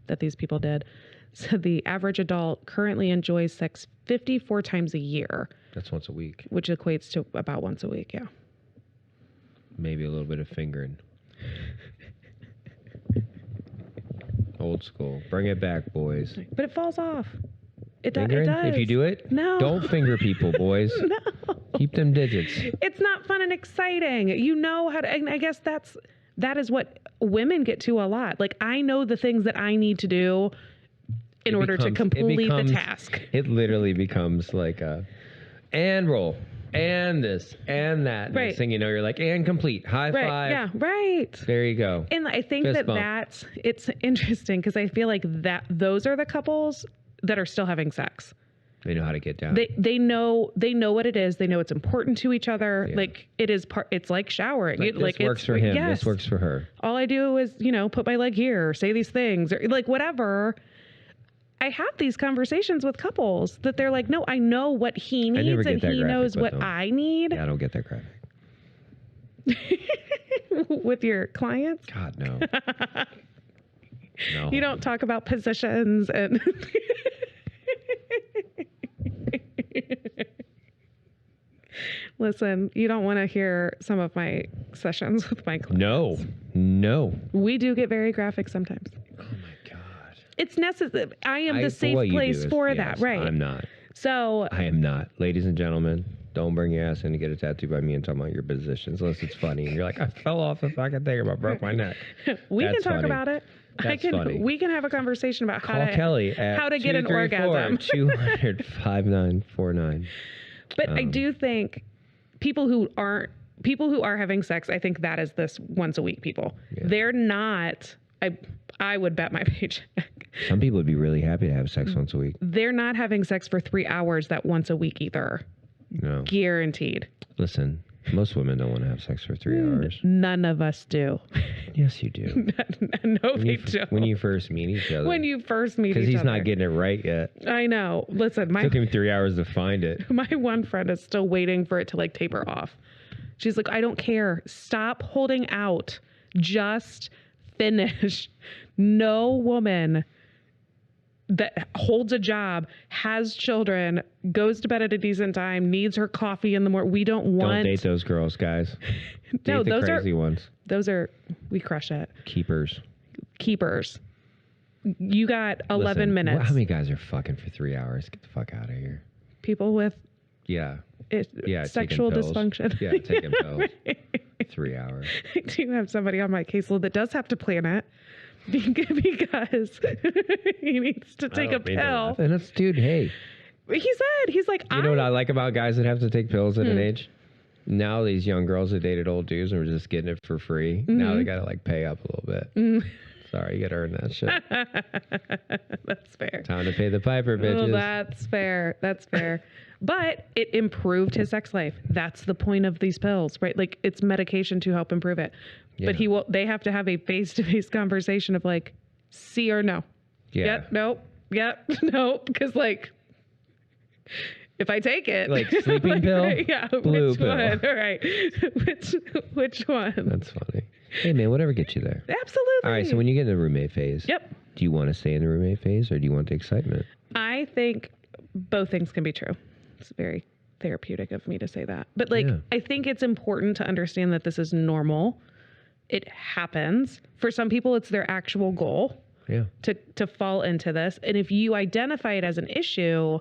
that these people did said the average adult currently enjoys sex 54 times a year. That's once a week. Which equates to about once a week, yeah. Maybe a little bit of fingering. Old school. Bring it back, boys. But it falls off. It does. If you do it, no. Don't finger people, boys. No. Keep them digits. It's not fun and exciting. You know how to, and I guess that is what women get to a lot. Like, I know the things that I need to do in order to complete the task. It literally becomes like and roll, and this, and that. Right. Next thing you know, you're like, and complete. High five. Yeah, right. There you go. And I think it's interesting because I feel like those are the couples that are still having sex. They know how to get down. They know what it is. They know it's important to each other. Yeah. Like, it is it's like showering. This works for him. Yes. This works for her. All I do is, put my leg here, or say these things, or like whatever. I have these conversations with couples that they're like, no, I know what he needs and he knows what I need. Yeah, I don't get that graphic. With your clients? God, no. No. You don't talk about positions and... Listen, you don't want to hear some of my sessions with my clients. No. We do get very graphic sometimes. Oh my God. It's necessary. I am the safe place for that, right? I'm not. So I am not. Ladies and gentlemen, don't bring your ass in to get a tattoo by me and talk about your positions unless it's funny. And you're like, I fell off the fucking thing or I broke my neck. We That's can talk funny. about it. That's funny. We can have a conversation about Call Kelly at how to get an orgasm. 200-5949. But I do think people who are having sex, I think that is this once a week people. Yeah. They're not, I would bet my paycheck. Some people would be really happy to have sex once a week. They're not having sex for 3 hours that once a week either. No. Guaranteed. Listen, most women don't want to have sex for 3 hours. None of us do. Yes, you do. No, they don't. When you first meet each other. When you first meet each other. Because he's not getting it right yet. I know. Listen, it took him 3 hours to find it. My one friend is still waiting for it to like taper off. She's like, I don't care. Stop holding out. Just finish. No woman that holds a job, has children, goes to bed at a decent time, needs her coffee in the morning. We don't want... Don't date those girls, guys. No, date the those crazy ones. Those are... We crush it. Keepers. You got 11 minutes. How many guys are fucking for 3 hours? Get the fuck out of here. People with... Yeah. Sexual dysfunction. Yeah, taking pills. 3 hours. I do have somebody on my caseload that does have to plan it. Because he needs to take a pill. And that's, dude, hey. He's like, you know what I like about guys that have to take pills at an age? Now these young girls that dated old dudes and were just getting it for free. Mm-hmm. Now they got to like pay up a little bit. Mm. Sorry, you got to earn that shit. That's fair. Time to pay the piper, bitches. Oh, that's fair. But it improved his sex life. That's the point of these pills, right? Like it's medication to help improve it. Yeah. But they have to have a face-to-face conversation of like, see or no. Yeah. Yep, nope. Yep, nope. Because like, if I take it, like sleeping pill, yeah, blue pill. One? All right, which one? That's funny. Hey man, whatever gets you there. Absolutely. All right, so when you get in the roommate phase, yep. Do you want to stay in the roommate phase or do you want the excitement? I think both things can be true. It's very therapeutic of me to say that, but like, I think it's important to understand that this is normal. It happens. For some people, it's their actual goal to fall into this. And if you identify it as an issue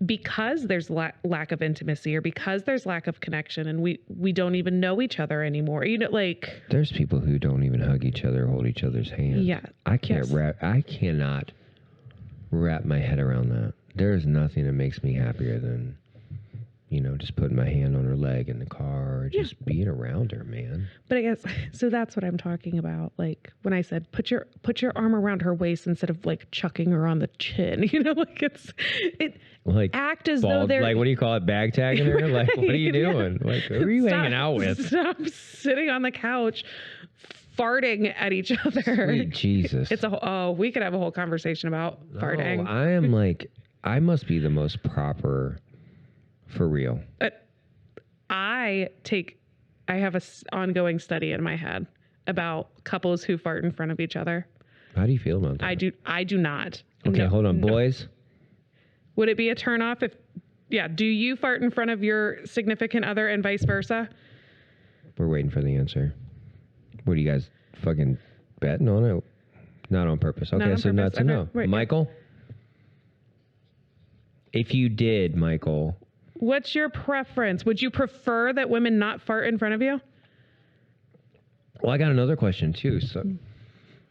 because there's lack of intimacy or because there's lack of connection and we don't even know each other anymore, you know, like there's people who don't even hug each other, hold each other's hand. Yeah. I cannot wrap my head around that. There is nothing that makes me happier than, you know, just putting my hand on her leg in the car or just being around her, man. But I guess, so that's what I'm talking about. Like when I said, put your arm around her waist instead of like chucking her on the chin, you know, like like act as bald, though they're like, what do you call it? Bag tagging her? Like, what are you doing? Like, who are you hanging out with? Stop sitting on the couch, farting at each other. Sweet Jesus. We could have a whole conversation about farting. I am like, I must be the most proper. For real. I have an ongoing study in my head about couples who fart in front of each other. How do you feel about that? I do not. Okay, hold on, boys. Would it be a turnoff do you fart in front of your significant other and vice versa? We're waiting for the answer. What are you guys fucking betting on it? Not on purpose. Okay, so that's a no. Right, Michael? If you did, Michael... What's your preference? Would you prefer that women not fart in front of you? Well, I got another question too. So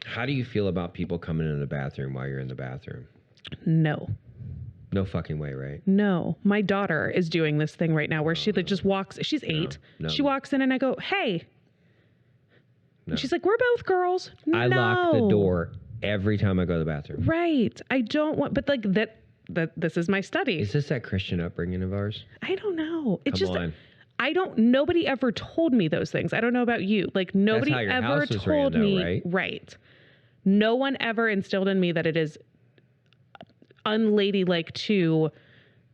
how do you feel about people coming into the bathroom while you're in the bathroom? No. No fucking way, right? No. My daughter is doing this thing right now where she like just walks. She's 8. No. She walks in and I go, hey. No. She's like, we're both girls. I lock the door every time I go to the bathroom. Right. I don't want, but like that this is my study. Is this that Christian upbringing of ours? I don't know. It's nobody ever told me those things. I don't know about you. Like nobody ever told me. Right. No one ever instilled in me that it is unladylike to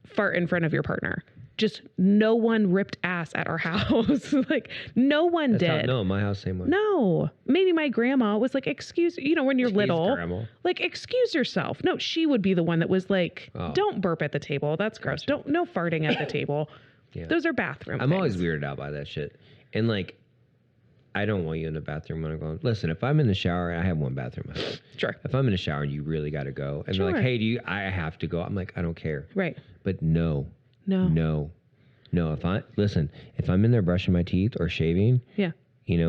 fart in front of your partner. just no one ripped ass at our house. Like no one did. No, my house, same way. No, maybe my grandma was like, excuse, when you're little, grandma. like, excuse yourself. No, she would be the one that was like, don't burp at the table. That's gross. No farting at the table. Yeah. Those are bathroom I'm things. always weirded out by that shit. And like, I don't want you in the bathroom when I'm going. Listen, if I'm in the shower, I have one bathroom. Sure. If I'm in the shower and you really got to go, and they're like, "Hey, I have to go." I'm like, I don't care. Right. But no. If I'm in there brushing my teeth or shaving,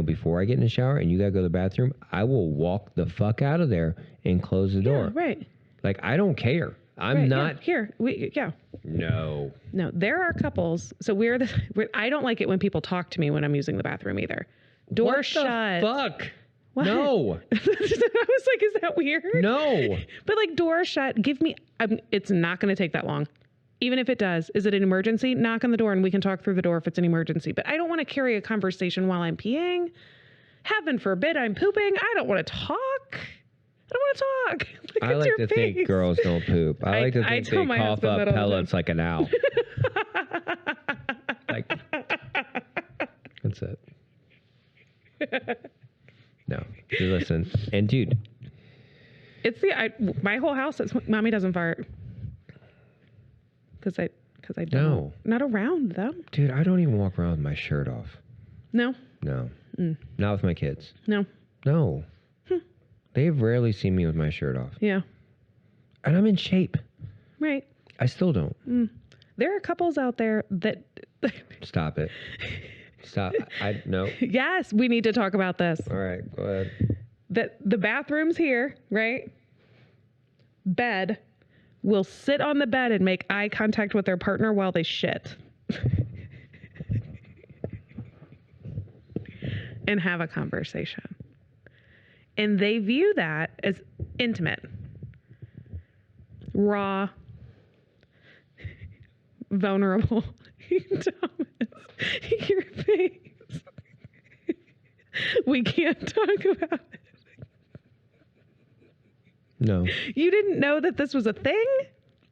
before I get in the shower, and you gotta go to the bathroom, I will walk the fuck out of there and close the door. Right. Like I don't care. I'm not here. No. There are couples. So I don't like it when people talk to me when I'm using the bathroom either. Door what shut. The fuck. What? No. I was like, is that weird? No. But like door shut. It's not going to take that long. Even if it does, is it an emergency? Knock on the door and we can talk through the door if it's an emergency. But I don't want to carry a conversation while I'm peeing. Heaven forbid I'm pooping. I don't want to talk. I don't want to talk. I like to think girls don't poop. I like to think they cough up pellets like an owl. That's it. No. Listen. And dude. It's my whole house is mommy doesn't fart. Because I don't. No. Not around them. Dude, I don't even walk around with my shirt off. No. No. Not with my kids. No. No. They've rarely seen me with my shirt off. Yeah. And I'm in shape. Right. I still don't. There are couples out there that... Stop it. Stop. No. Yes, we need to talk about this. All right, go ahead. That the bathroom's here, right? Bed will sit on the bed and make eye contact with their partner while they shit. And have a conversation. And they view that as intimate, raw, vulnerable. Thomas, your face. We can't talk about it. No. You didn't know that this was a thing?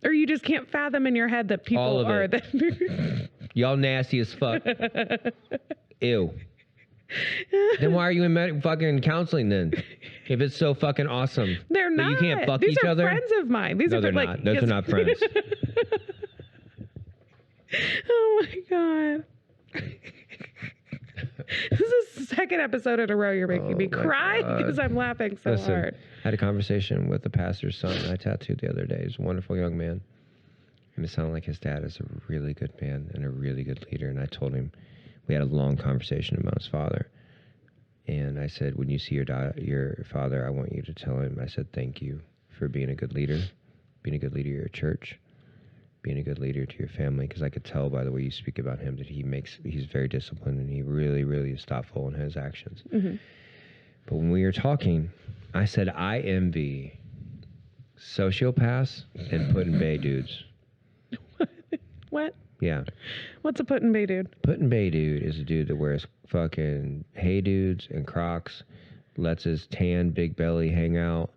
Or you just can't fathom in your head that people are that. Y'all nasty as fuck. Ew. Then why are you in fucking counseling then? If it's so fucking awesome. They're not. But you can't fuck These each are other? Friends of mine. These no, are they're like, not. Those are not friends. Oh my God. This is the second episode in a row you're making me cry because I'm laughing so hard. I had a conversation with the pastor's son I tattooed the other day. He's a wonderful young man. And it sounded like his dad is a really good man and a really good leader. And I told him, we had a long conversation about his father. And I said, when you see your father, I want you to tell him, I said, thank you for being a good leader, being a good leader to your church, being a good leader to your family. Because I could tell by the way you speak about him that he's very disciplined and he really, really is thoughtful in his actions. Mm-hmm. But when we were talking, I said, I envy sociopaths and put-in-bay dudes. What? Yeah. What's a put-in-bay dude? Put-in-bay dude is a dude that wears fucking hey dudes and Crocs, lets his tan big belly hang out.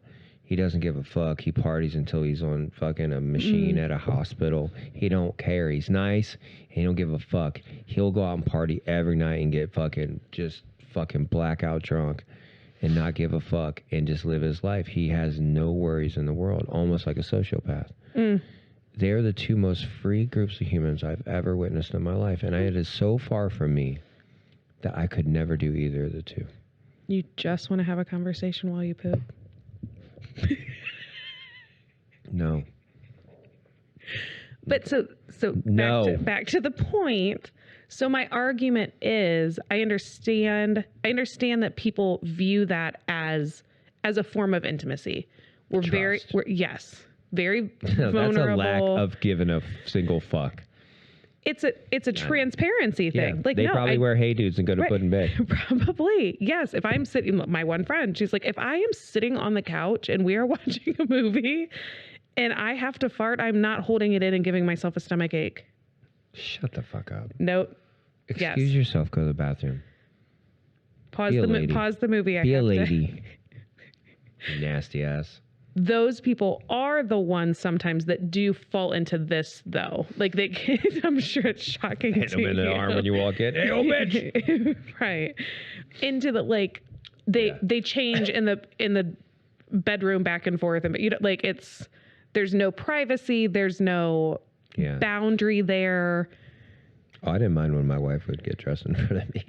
He doesn't give a fuck. He parties until he's on fucking a machine at a hospital. He don't care. He's nice. He don't give a fuck. He'll go out and party every night and get just fucking blackout drunk and not give a fuck and just live his life. He has no worries in the world, almost like a sociopath. They're the two most free groups of humans I've ever witnessed in my life. And it is so far from me that I could never do either of the two. You just want to have a conversation while you poop? No. But so no. Back to the point. So my argument is I understand that people view that as a form of intimacy. We're very vulnerable. That's a lack of giving a single fuck. It's a transparency thing. Yeah, like they probably wear hey dudes and go to put-in-bay. Probably. Yes. If I'm sitting, my one friend, she's like, if I am sitting on the couch and we are watching a movie and I have to fart, I'm not holding it in and giving myself a stomach ache. Shut the fuck up. Nope. Excuse yourself. Go to the bathroom. Pause the movie. Be a lady. Nasty ass. those people are the ones sometimes that do fall into this, though. Like I'm sure it's shocking Hit to them in the arm when you walk in. Hey, old bitch. Right. Into the, like, they change in the bedroom back and forth, and like, there's no privacy, there's no boundary there. Oh, I didn't mind when my wife would get dressed in front of me.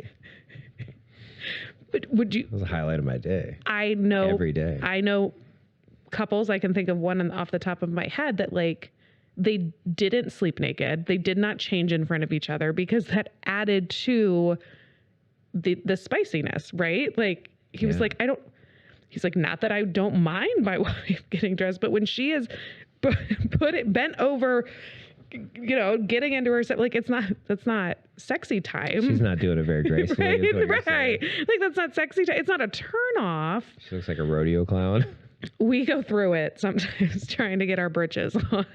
But would you? It was a highlight of my day. I know. Every day. I know couples, I can think of one off the top of my head, that, like, they didn't sleep naked. They did not change in front of each other because that added to the spiciness, right? Like, he was like, he's like, not that I don't mind my wife getting dressed, but when she is bent over, getting into her, like, that's not sexy time. She's not doing it very gracefully. Right. Like, that's not sexy time. It's not a turn off. She looks like a rodeo clown. We go through it sometimes trying to get our britches on.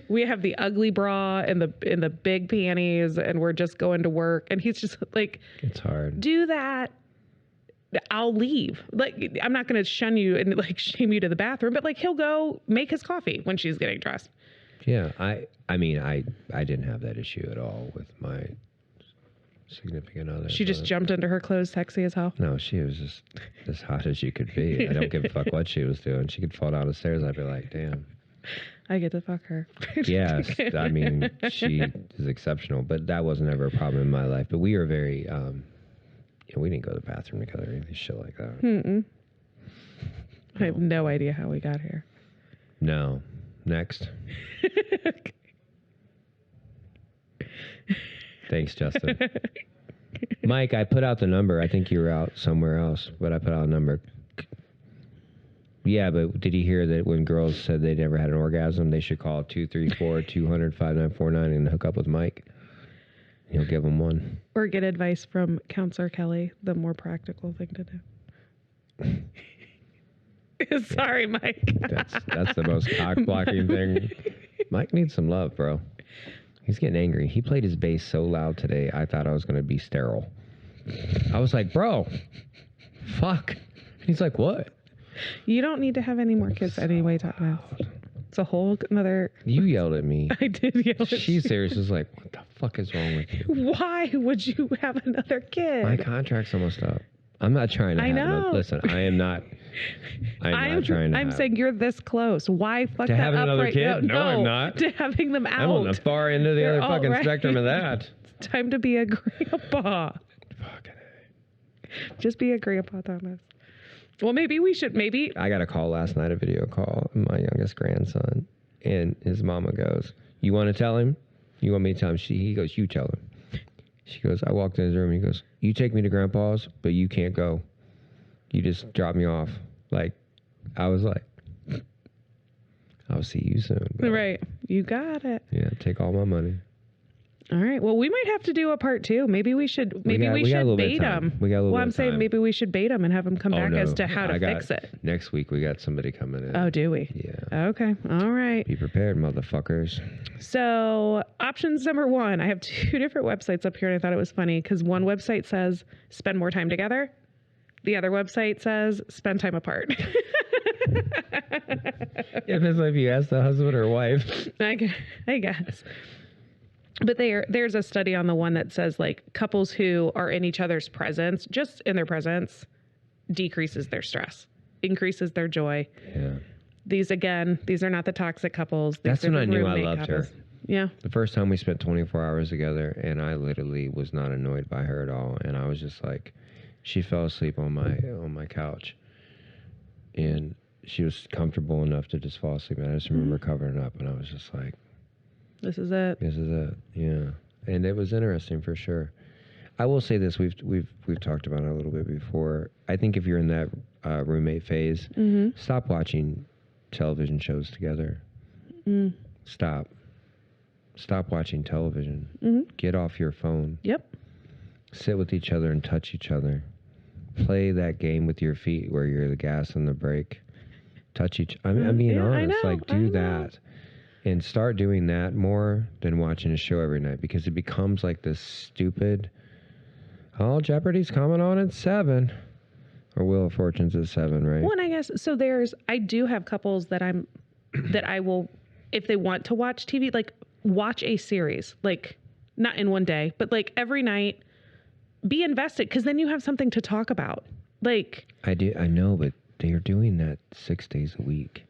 We have the ugly bra and the big panties, and we're just going to work. And he's just like, it's hard. Do that. I'll leave. Like, I'm not going to shun you and, like, shame you to the bathroom, but, like, he'll go make his coffee when she's getting dressed. Yeah. I mean, I didn't have that issue at all with my significant other. She just jumped into her clothes sexy as hell. No, she was just as hot as she could be. I don't give a fuck what she was doing. She could fall down the stairs. I'd be like, damn. I get to fuck her. Yes. I mean, she is exceptional, but that wasn't ever a problem in my life. But we were very, we didn't go to the bathroom together or anything shit like that. Mm-mm. I have no idea how we got here. No. Next. Thanks, Justin. Mike, I put out the number. I think you were out somewhere else, but I put out a number. Yeah, but did you hear that when girls said they never had an orgasm, they should call 234-200-5949 and hook up with Mike? He'll give them one. Or get advice from Counselor Kelly, the more practical thing to do. Sorry, Mike. That's the most cock-blocking thing. Mike needs some love, bro. He's getting angry. He played his bass so loud today, I thought I was going to be sterile. I was like, bro, fuck. He's like, what? You don't need to have any more kids anyway, Thomas. It's a whole another... You yelled at me. I did yell at you. She seriously was like, what the fuck is wrong with you? Why would you have another kid? My contract's almost up. I'm not trying to listen, I am not... I'm saying you're this close. Why fuck to that having up another right kid? now? No, I'm not. To having them out. I'm on the far end of the other fucking spectrum of that. It's time to be a grandpa. Fucking Just be a grandpa, Thomas. Well, maybe we should, I got a call last night, a video call, my youngest grandson, and his mama goes, you want to tell him? You want me to tell him? He goes, you tell him. She goes, I walked in his room, and he goes, you take me to grandpa's, but you can't go. You just drop me off. Like, I was like, I'll see you soon. Buddy. Right. You got it. Yeah, take all my money. All right. Well, we might have to do a part 2. Maybe we should. Maybe we should bait him. We got a little bit I'm of saying time. maybe we should bait him and have him come back as to how to fix it. Next week we got somebody coming in. Oh, do we? Yeah. Okay. All right. Be prepared, motherfuckers. So options number 1. I have 2 different websites up here, and I thought it was funny because one website says spend more time together. The other website says spend time apart. If it's like you ask the husband or wife. I guess. But there's a study on the one that says, like, couples who are in each other's presence, just in their presence, decreases their stress, increases their joy. Yeah. These are not the toxic couples. That's when I knew I loved her. Yeah. The first time we spent 24 hours together, and I literally was not annoyed by her at all. And I was just like, she fell asleep on my couch, and she was comfortable enough to just fall asleep. And I just remember covering up, and I was just like, this is it. This is it. Yeah. And it was interesting for sure. I will say this, we've talked about it a little bit before. I think if you're in that roommate phase, stop watching television shows together. Stop watching television. Get off your phone. Yep. Sit with each other and touch each other. Play that game with your feet where you're the gas and the brake. Touch each. I'm being honest. Do that. And start doing that more than watching a show every night, because it becomes like this stupid, oh, Jeopardy's coming on at 7. Or Wheel of Fortune's at 7, right? Well, and I guess, so I do have couples that that I will, if they want to watch TV, like watch a series, like not in one day, but like every night, be invested, because then you have something to talk about. Like, I know, but they're doing that 6 days a week.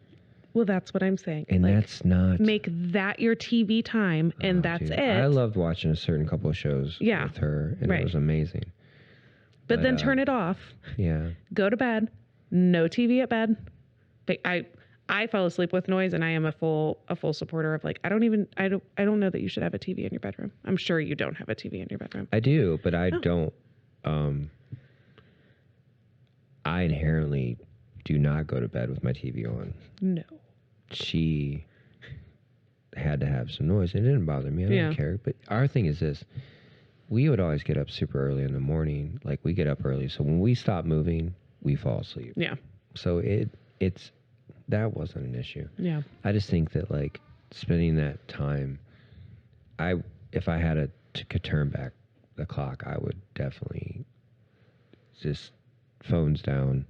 well, that's what I'm saying. And like, that's not... Make that your TV time, and that's dude, it. I loved watching a certain couple of shows with her, and it was amazing. But then turn it off. Yeah. Go to bed. No TV at bed. But I fell asleep with noise, and I am a full supporter of, like, I don't know that you should have a TV in your bedroom. I'm sure you don't have a TV in your bedroom. I do, but I don't. I inherently do not go to bed with my TV on. No. She had to have some noise. It didn't bother me. I don't care. But our thing is this. We would always get up super early in the morning. Like, we get up early. So when we stop moving, we fall asleep. Yeah. So that wasn't an issue. Yeah. I just think that, like, spending that time, if I had to turn back the clock, I would definitely just phones down,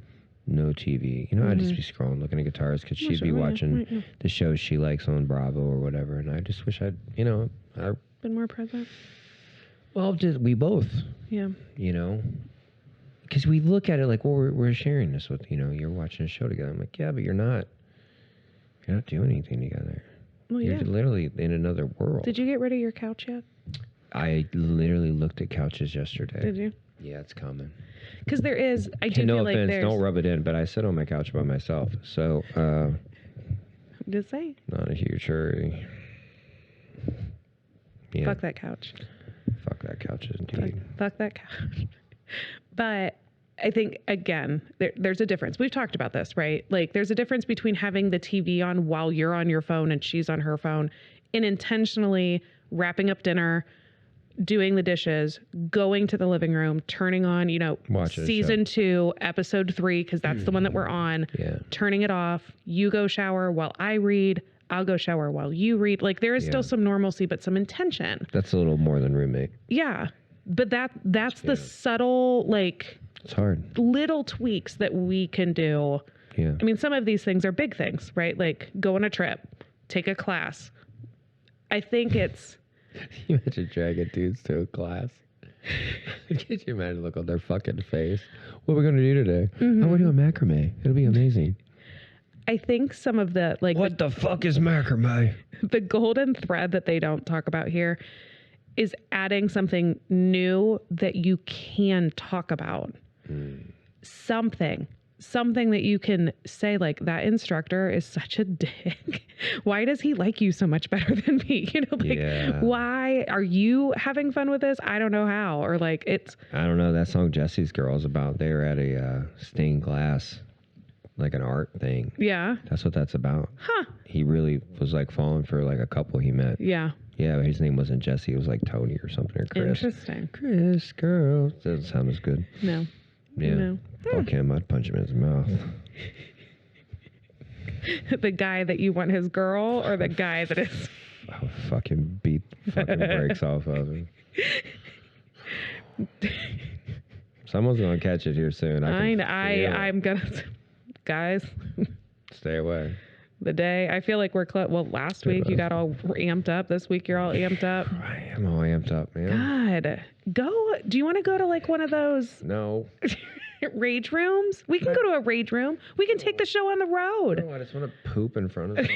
no TV. You know, I'd just be scrolling, looking at guitars, because she'd be watching the shows she likes on Bravo or whatever. And I just wish I'd been more present. Well, we both. Yeah. You know, because we look at it like, well, we're sharing this with, you're watching a show together. I'm like, yeah, but you're not doing anything together. Well, you're literally in another world. Did you get rid of your couch yet? I literally looked at couches yesterday. Did you? Yeah, it's coming. Because there is, I do no feel offense, like there's... don't rub it in, but I sit on my couch by myself, so... I'm just saying. Not a huge hurry. Yeah. Fuck that couch. Fuck that couch, indeed. Fuck that couch. But I think, again, there's a difference. We've talked about this, right? Like, there's a difference between having the TV on while you're on your phone and she's on her phone, and intentionally wrapping up dinner, doing the dishes, going to the living room, turning on, season 2, episode 3, because that's the one that we're on, turning it off. You go shower while I read. I'll go shower while you read. Like, there is still some normalcy, but some intention. That's a little more than roommate. Yeah. But that's the subtle, like... It's hard. Little tweaks that we can do. Yeah. I mean, some of these things are big things, right? Like, go on a trip, take a class. I think it's... You imagine dragging dudes to a class. Can you imagine look on their fucking face? What are we going to do today? Mm-hmm. Oh, we're doing macrame. It'll be amazing. I think some of the, like... What the fuck is macrame? The golden thread that they don't talk about here is adding something new that you can talk about. Something that you can say, like, that instructor is such a dick. Why does he like you so much better than me? Why are you having fun with this? I don't know how. Or, like, I don't know. That song Jesse's Girl is about, they were at a stained glass, like an art thing. Yeah. That's what that's about. Huh. He really was, like, falling for, like, a couple he met. Yeah. Yeah, his name wasn't Jesse. It was, like, Tony or something, or Chris. Interesting. Chris, girl. Doesn't sound as good. No. Yeah. No. Fuck him. I'd punch him in his mouth. The guy that you want his girl, or the guy that is... I would fucking beat fucking brakes off of him. Someone's going to catch it here soon. I'm going to... Guys. Stay away. The day, I feel like we're last week you got all amped up. This week you're all amped up. I am all amped up, man. God. Do you want to go to, like, one of those... No. Rage rooms? We can go to a rage room. We can take the show on the road. No, I just want to poop in front of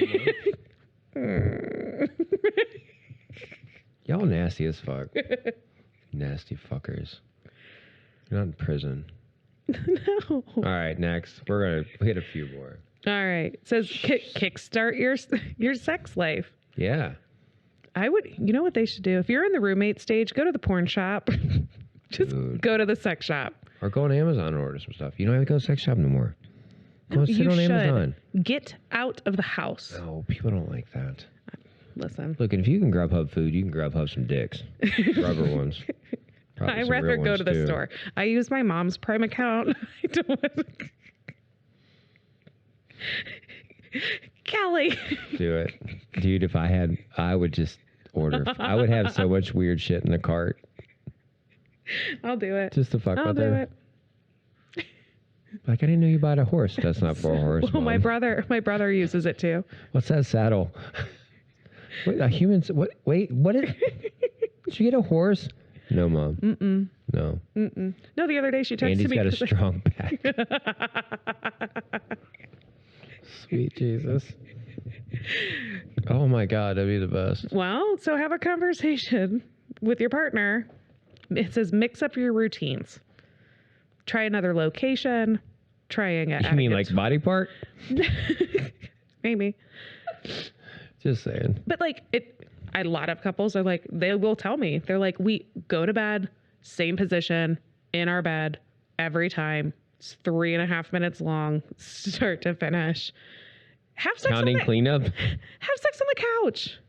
someone. Y'all nasty as fuck. Nasty fuckers. You're not in prison. No. All right, next. We're going to hit a few more. All right. It says kickstart your sex life. Yeah. I would, you know what they should do? If you're in the roommate stage, go to the porn shop. Just go to the sex shop. Or go on Amazon and order some stuff. You don't have to go to the sex shop no more. Go sit on Amazon. Get out of the house. No, people don't like that. Listen. Look, and if you can Grubhub food, you can Grubhub some dicks. Rubber ones. I'd rather go to the store. I use my mom's Prime account. I don't want to... Kelly. Do it. Dude, if I would just order. I would have so much weird shit in the cart. I'll do it. Just to fuck with her. I'll do it. Like, I didn't know you bought a horse. That's not for a horse. Well, Mom. my brother uses it too. What's that saddle? Wait, a human's what? Wait, what? Did you get a horse? No, Mom. Mm-mm. No. Mm-mm. No, the other day she texted Andy's me. got a strong back. Sweet Jesus. Oh my God, that'd be the best. Well, so have a conversation with your partner. It says mix up your routines. Try another location. Trying it. You mean like body part? Maybe. Just saying. But like a lot of couples are like, they will tell me, they're like, we go to bed, same position in our bed every time. It's 3.5 minutes long, start to finish. Have sex Counting cleanup. Have sex on the couch.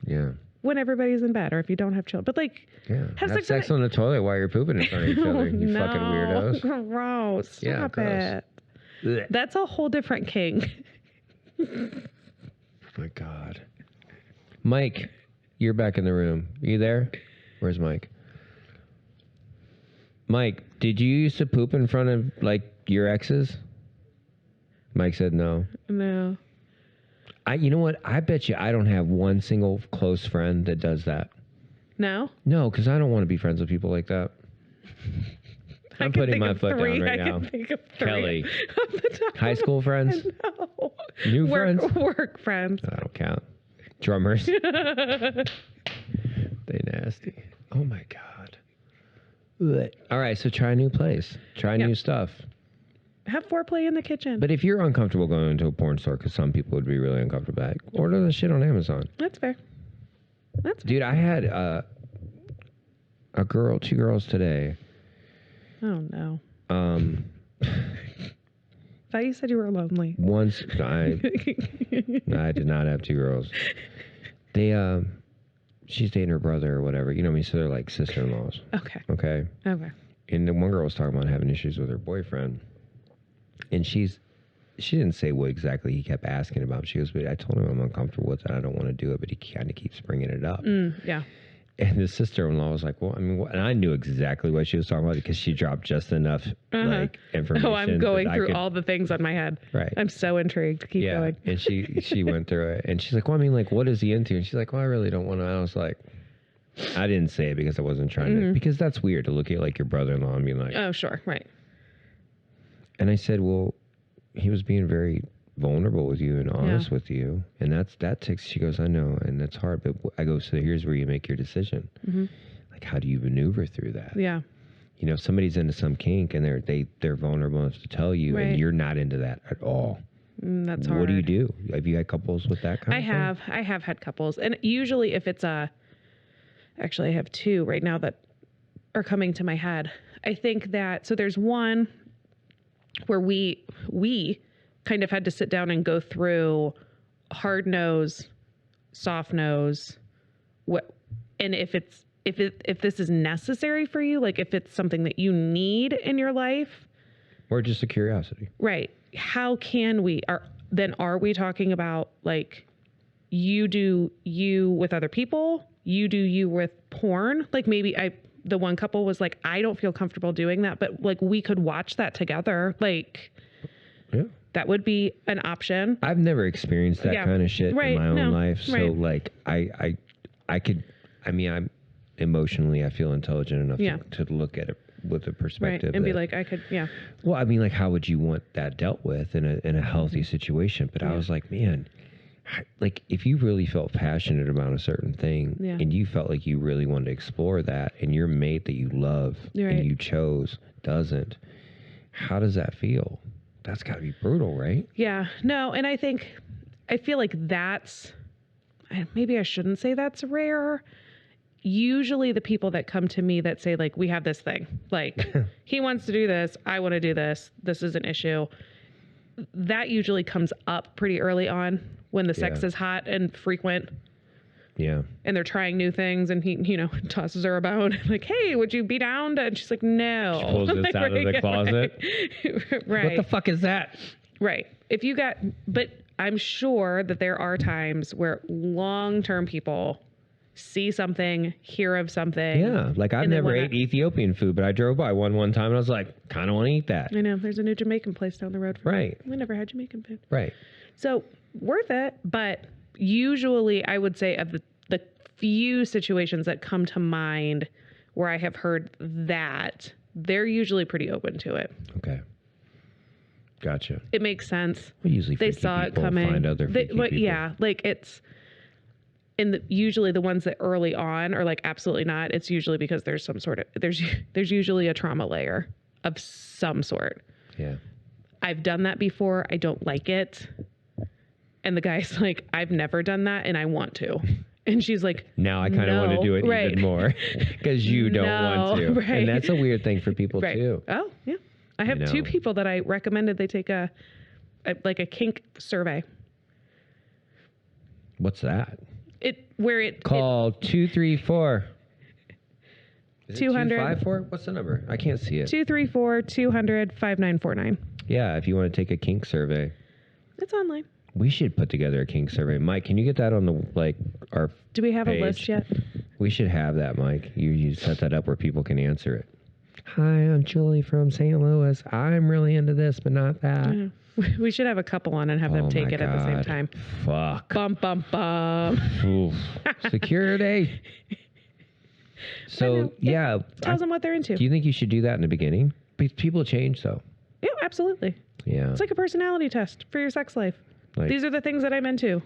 Yeah. When everybody's in bed, or if you don't have children. But like, Yeah. Have sex on the toilet while you're pooping in front of each other. You fucking weirdos. Gross. Stop Yeah, gross. it. Ugh. That's a whole different king. Oh my God. Mike, you're back in the room. Are you there? Where's Mike? Mike, did you used to poop in front of like your exes? Mike said no. No. You know what? I bet you I don't have one single close friend that does that. No? No, because I don't want to be friends with people like that. I'm putting my foot down right now. Kelly. High school friends? No. New friends? Work friends. I don't count. Drummers? They nasty. Oh my God. Ugh. All right, so try a new place. Try new stuff. Have foreplay in the kitchen. But if you're uncomfortable going into a porn store, because some people would be really uncomfortable, order the shit on Amazon. That's fair. That's fair. Dude, I had two girls today. Oh, no. Thought you said you were lonely. Once, I did not have two girls. They, she's dating her brother or whatever. You know what I mean? So they're like sister-in-laws. Okay. Okay? Okay. And the one girl was talking about having issues with her boyfriend. And she didn't say what exactly he kept asking about. She goes, but I told him I'm uncomfortable with it. I don't want to do it, but he kind of keeps bringing it up. Yeah. And the sister-in-law was like, well, I mean, and I knew exactly what she was talking about because she dropped just enough like information. Oh, I'm going through all the things on my head. Right. I'm so intrigued. Keep going. And she went through it. And she's like, well, I mean, like, what is he into? And she's like, well, I really don't want to. I was like, I didn't say it because I wasn't trying to, because that's weird to look at like your brother-in-law and be like, oh, sure. Right. And I said, well, he was being very vulnerable with you and honest with you. And that takes, she goes, I know. And that's hard. But I go, so here's where you make your decision. Like, how do you maneuver through that? Yeah. You know, if somebody's into some kink and they're vulnerable enough to tell you and you're not into that at all. That's hard. What do you do? Have you had couples with that kind of thing? I have had couples. And usually if it's actually I have two right now that are coming to my head. I think that, so there's one where we kind of had to sit down and go through hard nose, soft nose, and if this is necessary for you, like if it's something that you need in your life, or just a curiosity, right? How can we are we talking about like you do you with other people, you do you with porn? Like maybe the one couple was like, I don't feel comfortable doing that, but like we could watch that together. Like, that would be an option. I've never experienced that kind of shit in my own life. So like I'm emotionally, I feel intelligent enough to look at it with a perspective and be like, I could, Well, I mean, like, how would you want that dealt with in a healthy situation? But I was like, man, like if you really felt passionate about a certain thing and you felt like you really wanted to explore that and your mate that you love and you chose doesn't, how does that feel? That's got to be brutal, right? Yeah. No, and I feel like maybe I shouldn't say that's rare. Usually the people that come to me that say like, we have this thing, like he wants to do this, I want to do this, this is an issue. That usually comes up pretty early on when the sex is hot and frequent. Yeah. And they're trying new things and he, tosses her about like, hey, would you be down to, and she's like, no. She pulls this out of the closet. Right. What the fuck is that? Right. But I'm sure that there are times where long-term people see something, hear of something. Yeah, like I've never ate Ethiopian food, but I drove by one time and I was like, kind of want to eat that. I know. There's a new Jamaican place down the road from me. Right. We never had Jamaican food. Right. So worth it, but usually I would say of the few situations that come to mind where I have heard that, they're usually pretty open to it. Okay. Gotcha. It makes sense. Well, usually they saw it coming. Find other people. Yeah, like it's usually the ones that early on are like absolutely not. It's usually because there's some sort of there's usually a trauma layer of some sort. Yeah. I've done that before. I don't like it. And the guy's like, I've never done that and I want to. And she's like, now I kind of want to do it even more because you don't want to. Right. And that's a weird thing for people too. Oh, yeah. I have two people that I recommended they take a kink survey. What's that? Call 234. 200 254? What's the number? I can't see it. 234-200-5949. Yeah, if you want to take a kink survey. It's online. We should put together a kink survey. Mike, can you get that on the our Do we have page? A list yet? We should have that, Mike. You set that up where people can answer it. Hi, I'm Julie from St. Louis. I'm really into this, but not that. We should have a couple on and have them take it at the same time. Fuck. Bum, bum, bum. Oof. Security. So, yeah. Tells them what they're into. Do you think you should do that in the beginning? Because people change, though. Yeah, absolutely. Yeah. It's like a personality test for your sex life. These are the things that I'm into.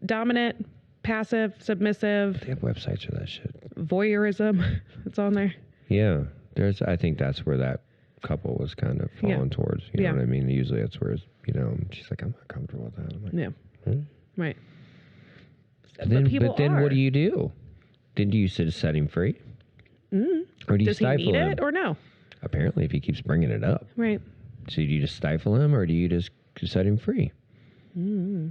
Dominant, passive, submissive. They have websites for that shit. Voyeurism. It's on there. Yeah. I think that's where that couple was kind of falling towards. You know what I mean? Usually that's where, she's like, I'm not comfortable with that. I'm like, yeah. Right. But then what do you do? Then do you set him free? Mm-hmm. Or do you Does stifle he need him? it or no? Apparently, if he keeps bringing it up. Right. So do you just stifle him or do you just set him free? Mm-hmm.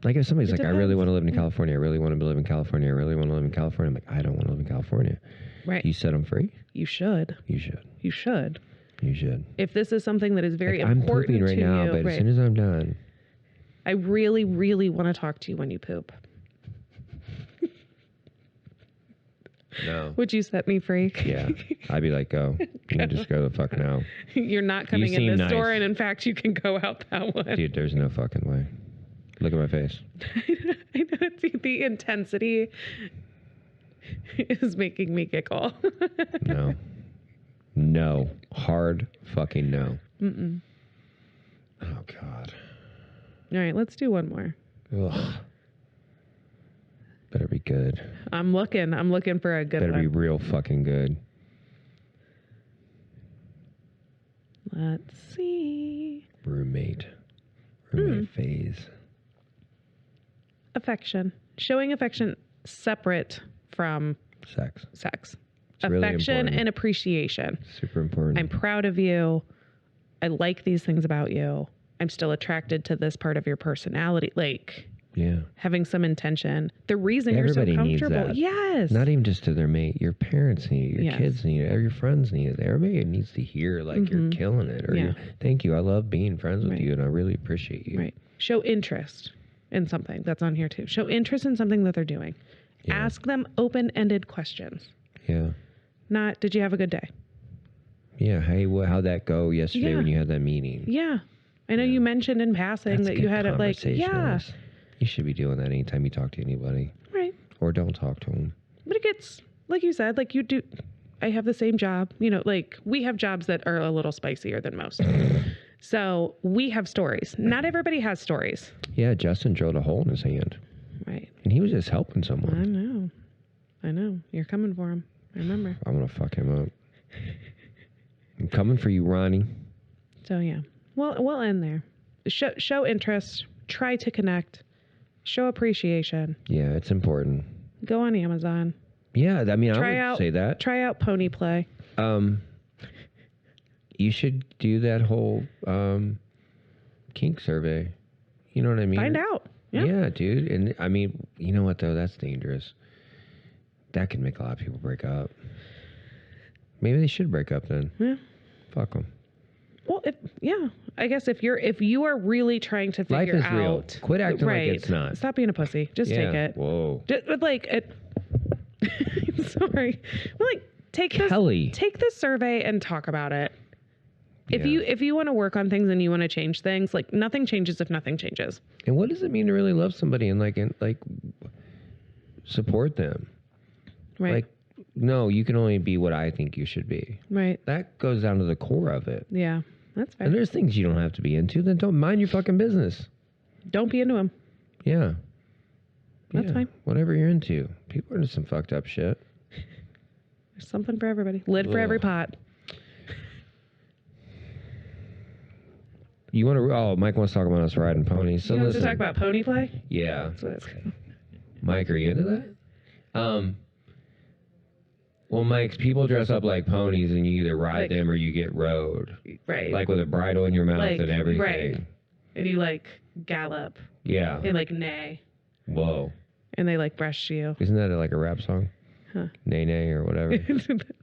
Like if somebody's like, I really want to live in California. I really want to live in California. I really want to live in California. I'm like, I don't want to live in California. Right. Do you set them free? You should. You should. You should. You should. If this is something that is very I'm important pooping right now, but as soon as I'm done. I really, really want to talk to you when you poop. No. Would you set me free? Yeah. I'd be like, go. You can just go the fuck now. You're not coming in this door, and in fact, you can go out that one. Dude, there's no fucking way. Look at my face. I know. The intensity is making me giggle. No. No. Hard fucking no. Mm-mm. Oh, God. All right, let's do one more. Ugh. Better be good. I'm looking for a good one. Better be real fucking good. Let's see. Roommate phase. Affection. Showing affection separate from Sex. It's really affection important. and appreciation. Super important. I'm proud of you. I like these things about you. I'm still attracted to this part of your personality. Like, yeah. Having some intention. The reason Everybody you're so comfortable. Needs that. Yes. Not even just to their mate. Your parents need it. Your kids need it. Your friends need it. Everybody needs to hear like you're killing it. Or thank you. I love being friends with you and I really appreciate you. Right. Show interest in something. That's on here too. Show interest in something that they're doing. Yeah. Ask them open-ended questions. Yeah. Not, did you have a good day? Yeah. Hey, how'd that go yesterday when you had that meeting? Yeah. I know you mentioned in passing that you had it like, yeah. You should be doing that anytime you talk to anybody. Right. Or don't talk to them. But it gets, like you said, like you do. I have the same job. Like we have jobs that are a little spicier than most. So we have stories. Not everybody has stories. Yeah, Justin drilled a hole in his hand. Right. And he was just helping someone. I know. You're coming for him. I remember. I'm going to fuck him up. I'm coming for you, Ronnie. So, yeah. Well, we'll end there. Show interest. Try to connect. Show appreciation. Yeah, it's important. Go on Amazon. Yeah, I mean, I would say that. Try out Pony Play. You should do that whole kink survey. You know what I mean? Find out. Yeah, dude. And I mean, you know what though? That's dangerous. That can make a lot of people break up. Maybe they should break up then. Yeah. Fuck them. Well, yeah. I guess if you are really trying to Life figure is out, real. Quit acting like it's not. Stop being a pussy. Just take it. Whoa. But like it. Sorry. But like take this survey and talk about it. If you want to work on things and you want to change things, like nothing changes if nothing changes. And what does it mean to really love somebody and like support them? Right. Like, no, you can only be what I think you should be. Right. That goes down to the core of it. Yeah, that's fair. And there's things you don't have to be into. Then don't mind your fucking business. Don't be into them. Yeah. That's fine. Whatever you're into. People are into some fucked up shit. There's something for everybody. Lid for every pot. You want to? Oh, Mike wants to talk about us riding ponies. So you want listen. to talk about pony play? Yeah. That's what it's called. Mike, are you into that? Well, Mike, people dress up like ponies, and you either ride them or you get rode. Right. Like with a bridle in your mouth and everything. Right. And you like gallop. Yeah. And like neigh. Whoa. And they like brush you. Isn't that like a rap song? Huh. Nay nay or whatever.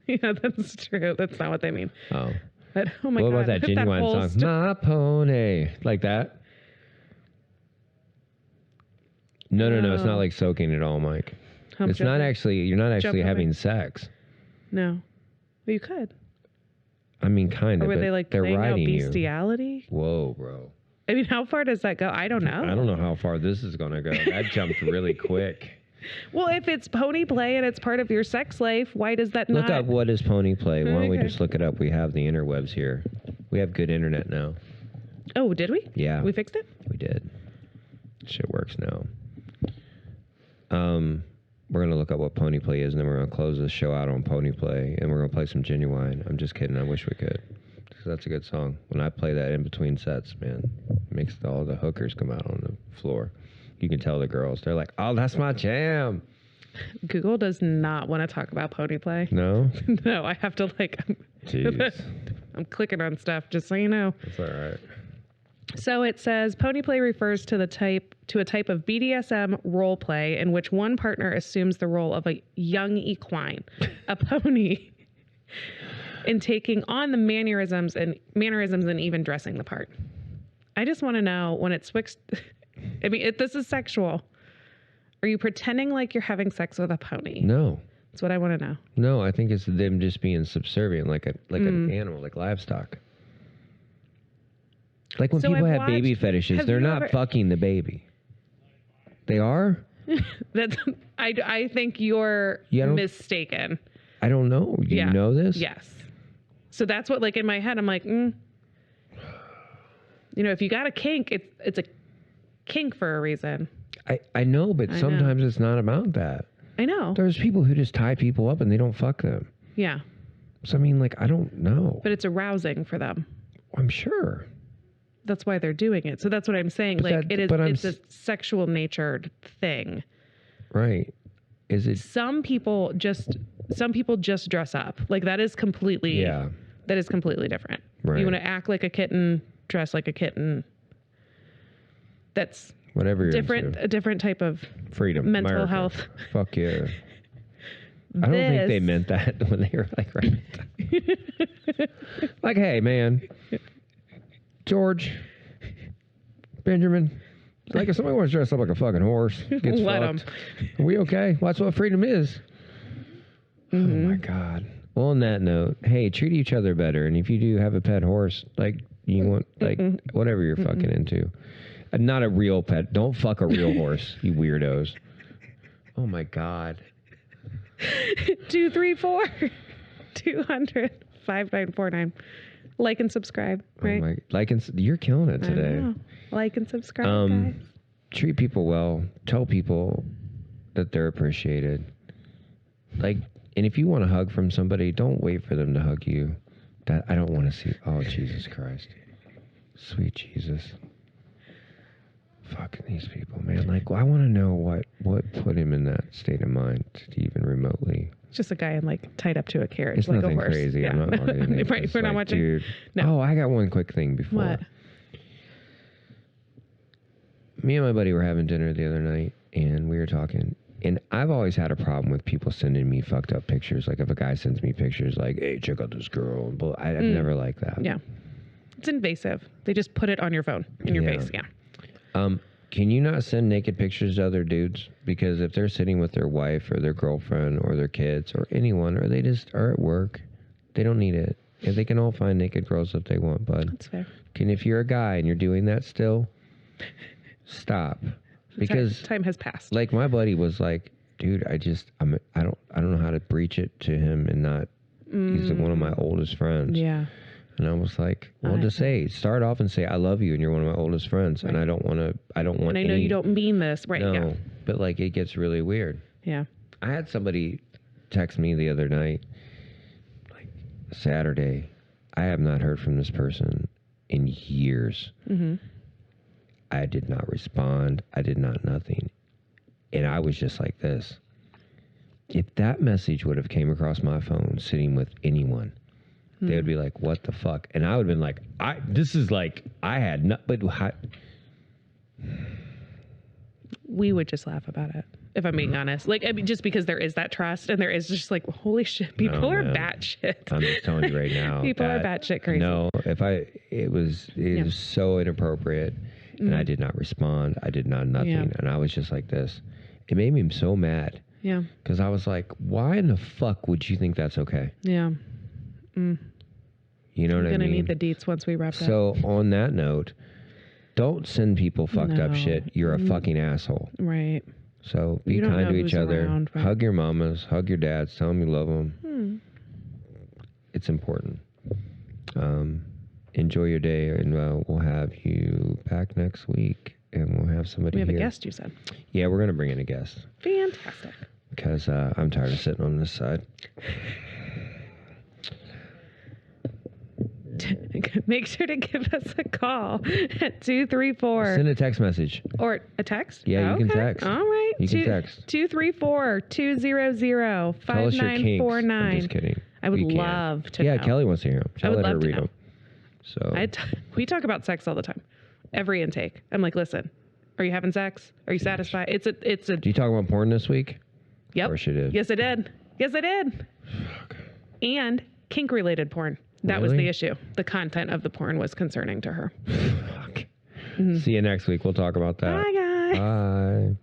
Yeah, that's true. That's not what they mean. Oh. But oh my God. What about that Genuine song? My pony. Like that? No. It's not like soaking at all, Mike. It's not actually, you're not actually having sex. No. Well, you could. I mean, kind of. Or were they like they're playing out riding bestiality? You. Whoa, bro. I mean, how far does that go? I don't know. I don't know how far this is going to go. That jumped really quick. Well, if it's pony play and it's part of your sex life, why does that not? Look up what is pony play. Why don't we Okay. just look it up? We have the interwebs here. We have good internet now. Oh, did we? Yeah. We fixed it? We did. Shit works now. We're going to look up what pony play is, and then we're going to close this show out on pony play, and we're going to play some Genuine. I'm just kidding. I wish we could. Because that's a good song. When I play that in between sets, man, it makes all the hookers come out on the floor. You can tell the girls. They're like, oh, that's my jam. Google does not want to talk about pony play. No? No, I have to like... Jeez. I'm clicking on stuff, just so you know. That's all right. So it says pony play refers to a type of BDSM role play in which one partner assumes the role of a young equine, a pony, in taking on the mannerisms and even dressing the part. I just want to know when it switched. I mean, this is sexual. Are you pretending like you're having sex with a pony? No. That's what I want to know. No, I think it's them just being subservient, like an animal, like livestock. Like when people have baby fetishes, they're not fucking the baby. They are? I think you're mistaken. I don't know. Do you know this? Yes. So that's what, like, in my head, I'm like, You know, if you got a kink, it's a kink for a reason. I know, but sometimes it's not about that. I know. There's people who just tie people up and they don't fuck them. Yeah. So, I mean, like, I don't know. But it's arousing for them. I'm sure. That's why they're doing it. So that's what I'm saying. But like, it's a sexual natured thing. Right. Is it? Some people just dress up. Like that is completely different. Right. You want to act like a kitten, dress like a kitten. That's whatever you're different. into. A different type of freedom, mental America. health. Fuck yeah. I don't think they meant that when they were like, right. Like, hey, man, George, Benjamin, like if somebody wants to dress up like a fucking horse, gets fucked. Are we okay? Well, that's what freedom is. Mm-hmm. Oh my God. Well, on that note, hey, treat each other better. And if you do have a pet horse, like you want, like whatever you're fucking into, not a real pet. Don't fuck a real horse, you weirdos. Oh my God. 234 200 5949. Like and subscribe, right? You're killing it today. Like and subscribe, guys. Treat people well. Tell people that they're appreciated. Like, and if you want a hug from somebody, don't wait for them to hug you. That I don't want to see. Oh, Jesus Christ. Sweet Jesus. Fucking these people, man. Like, I want to know what put him in that state of mind to even remotely. It's just a guy like tied up to a carriage, it's like nothing a horse. Crazy. Yeah. I'm not We're not watching. Dude. No. Oh, I got one quick thing before. What? Me and my buddy were having dinner the other night, and we were talking. And I've always had a problem with people sending me fucked up pictures. Like if a guy sends me pictures, like, "Hey, check out this girl," and I've never liked that. Yeah. It's invasive. They just put it on your phone, in your face. Yeah. Can you not send naked pictures to other dudes? Because if they're sitting with their wife or their girlfriend or their kids or anyone, or they just are at work, they don't need it. And they can all find naked girls if they want, bud. That's fair. If you're a guy and you're doing that still, stop. Because time has passed. Like my buddy was like, dude, I don't know how to breach it to him and not. He's one of my oldest friends. Yeah. And I was like, well, just start off and say, I love you and you're one of my oldest friends. Right. And I don't want. And I know you don't mean this. Right. No, yeah. But like it gets really weird. Yeah. I had somebody text me the other night, like Saturday. I have not heard from this person in years. Mm-hmm. I did not respond. I did not nothing. And I was just like this. If that message would have came across my phone sitting with anyone, they would be like, what the fuck? And I would have been like, I had not, but we would just laugh about it, if I'm being honest. Like, I mean, just because there is that trust and there is just like, holy shit, people are batshit. I'm just telling you right now. People are batshit crazy. No, it was so inappropriate and I did not respond. I did not nothing. Yeah. And I was just like this. It made me so mad. Yeah. Because I was like, why in the fuck would you think that's okay? Yeah. You know what I mean? I'm going to need the deets once we wrap up. So on that note, don't send people fucked up shit. You're a fucking asshole. Right. So be kind to each other. Around, right? Hug your mamas. Hug your dads. Tell them you love them. It's important. Enjoy your day, and we'll have you back next week, and we'll have somebody here. We have a guest, you said. Yeah, we're going to bring in a guest. Fantastic. Because I'm tired of sitting on this side. Make sure to give us a call at 234. Send a text message. Or a text? Yeah, you can text. All right. You can text. 234-200-5949. I'm just kidding. I would love to know. Yeah, Kelly wants to hear them. I would love to read know. them. So we talk about sex all the time. Every intake. I'm like, listen, are you having sex? Are you satisfied? It's a. Do you talk about porn this week? Yep. Of course you did. Yes, I did. Fuck. And kink-related porn. That was the issue. The content of the porn was concerning to her. Fuck. See you next week. We'll talk about that. Bye, guys. Bye.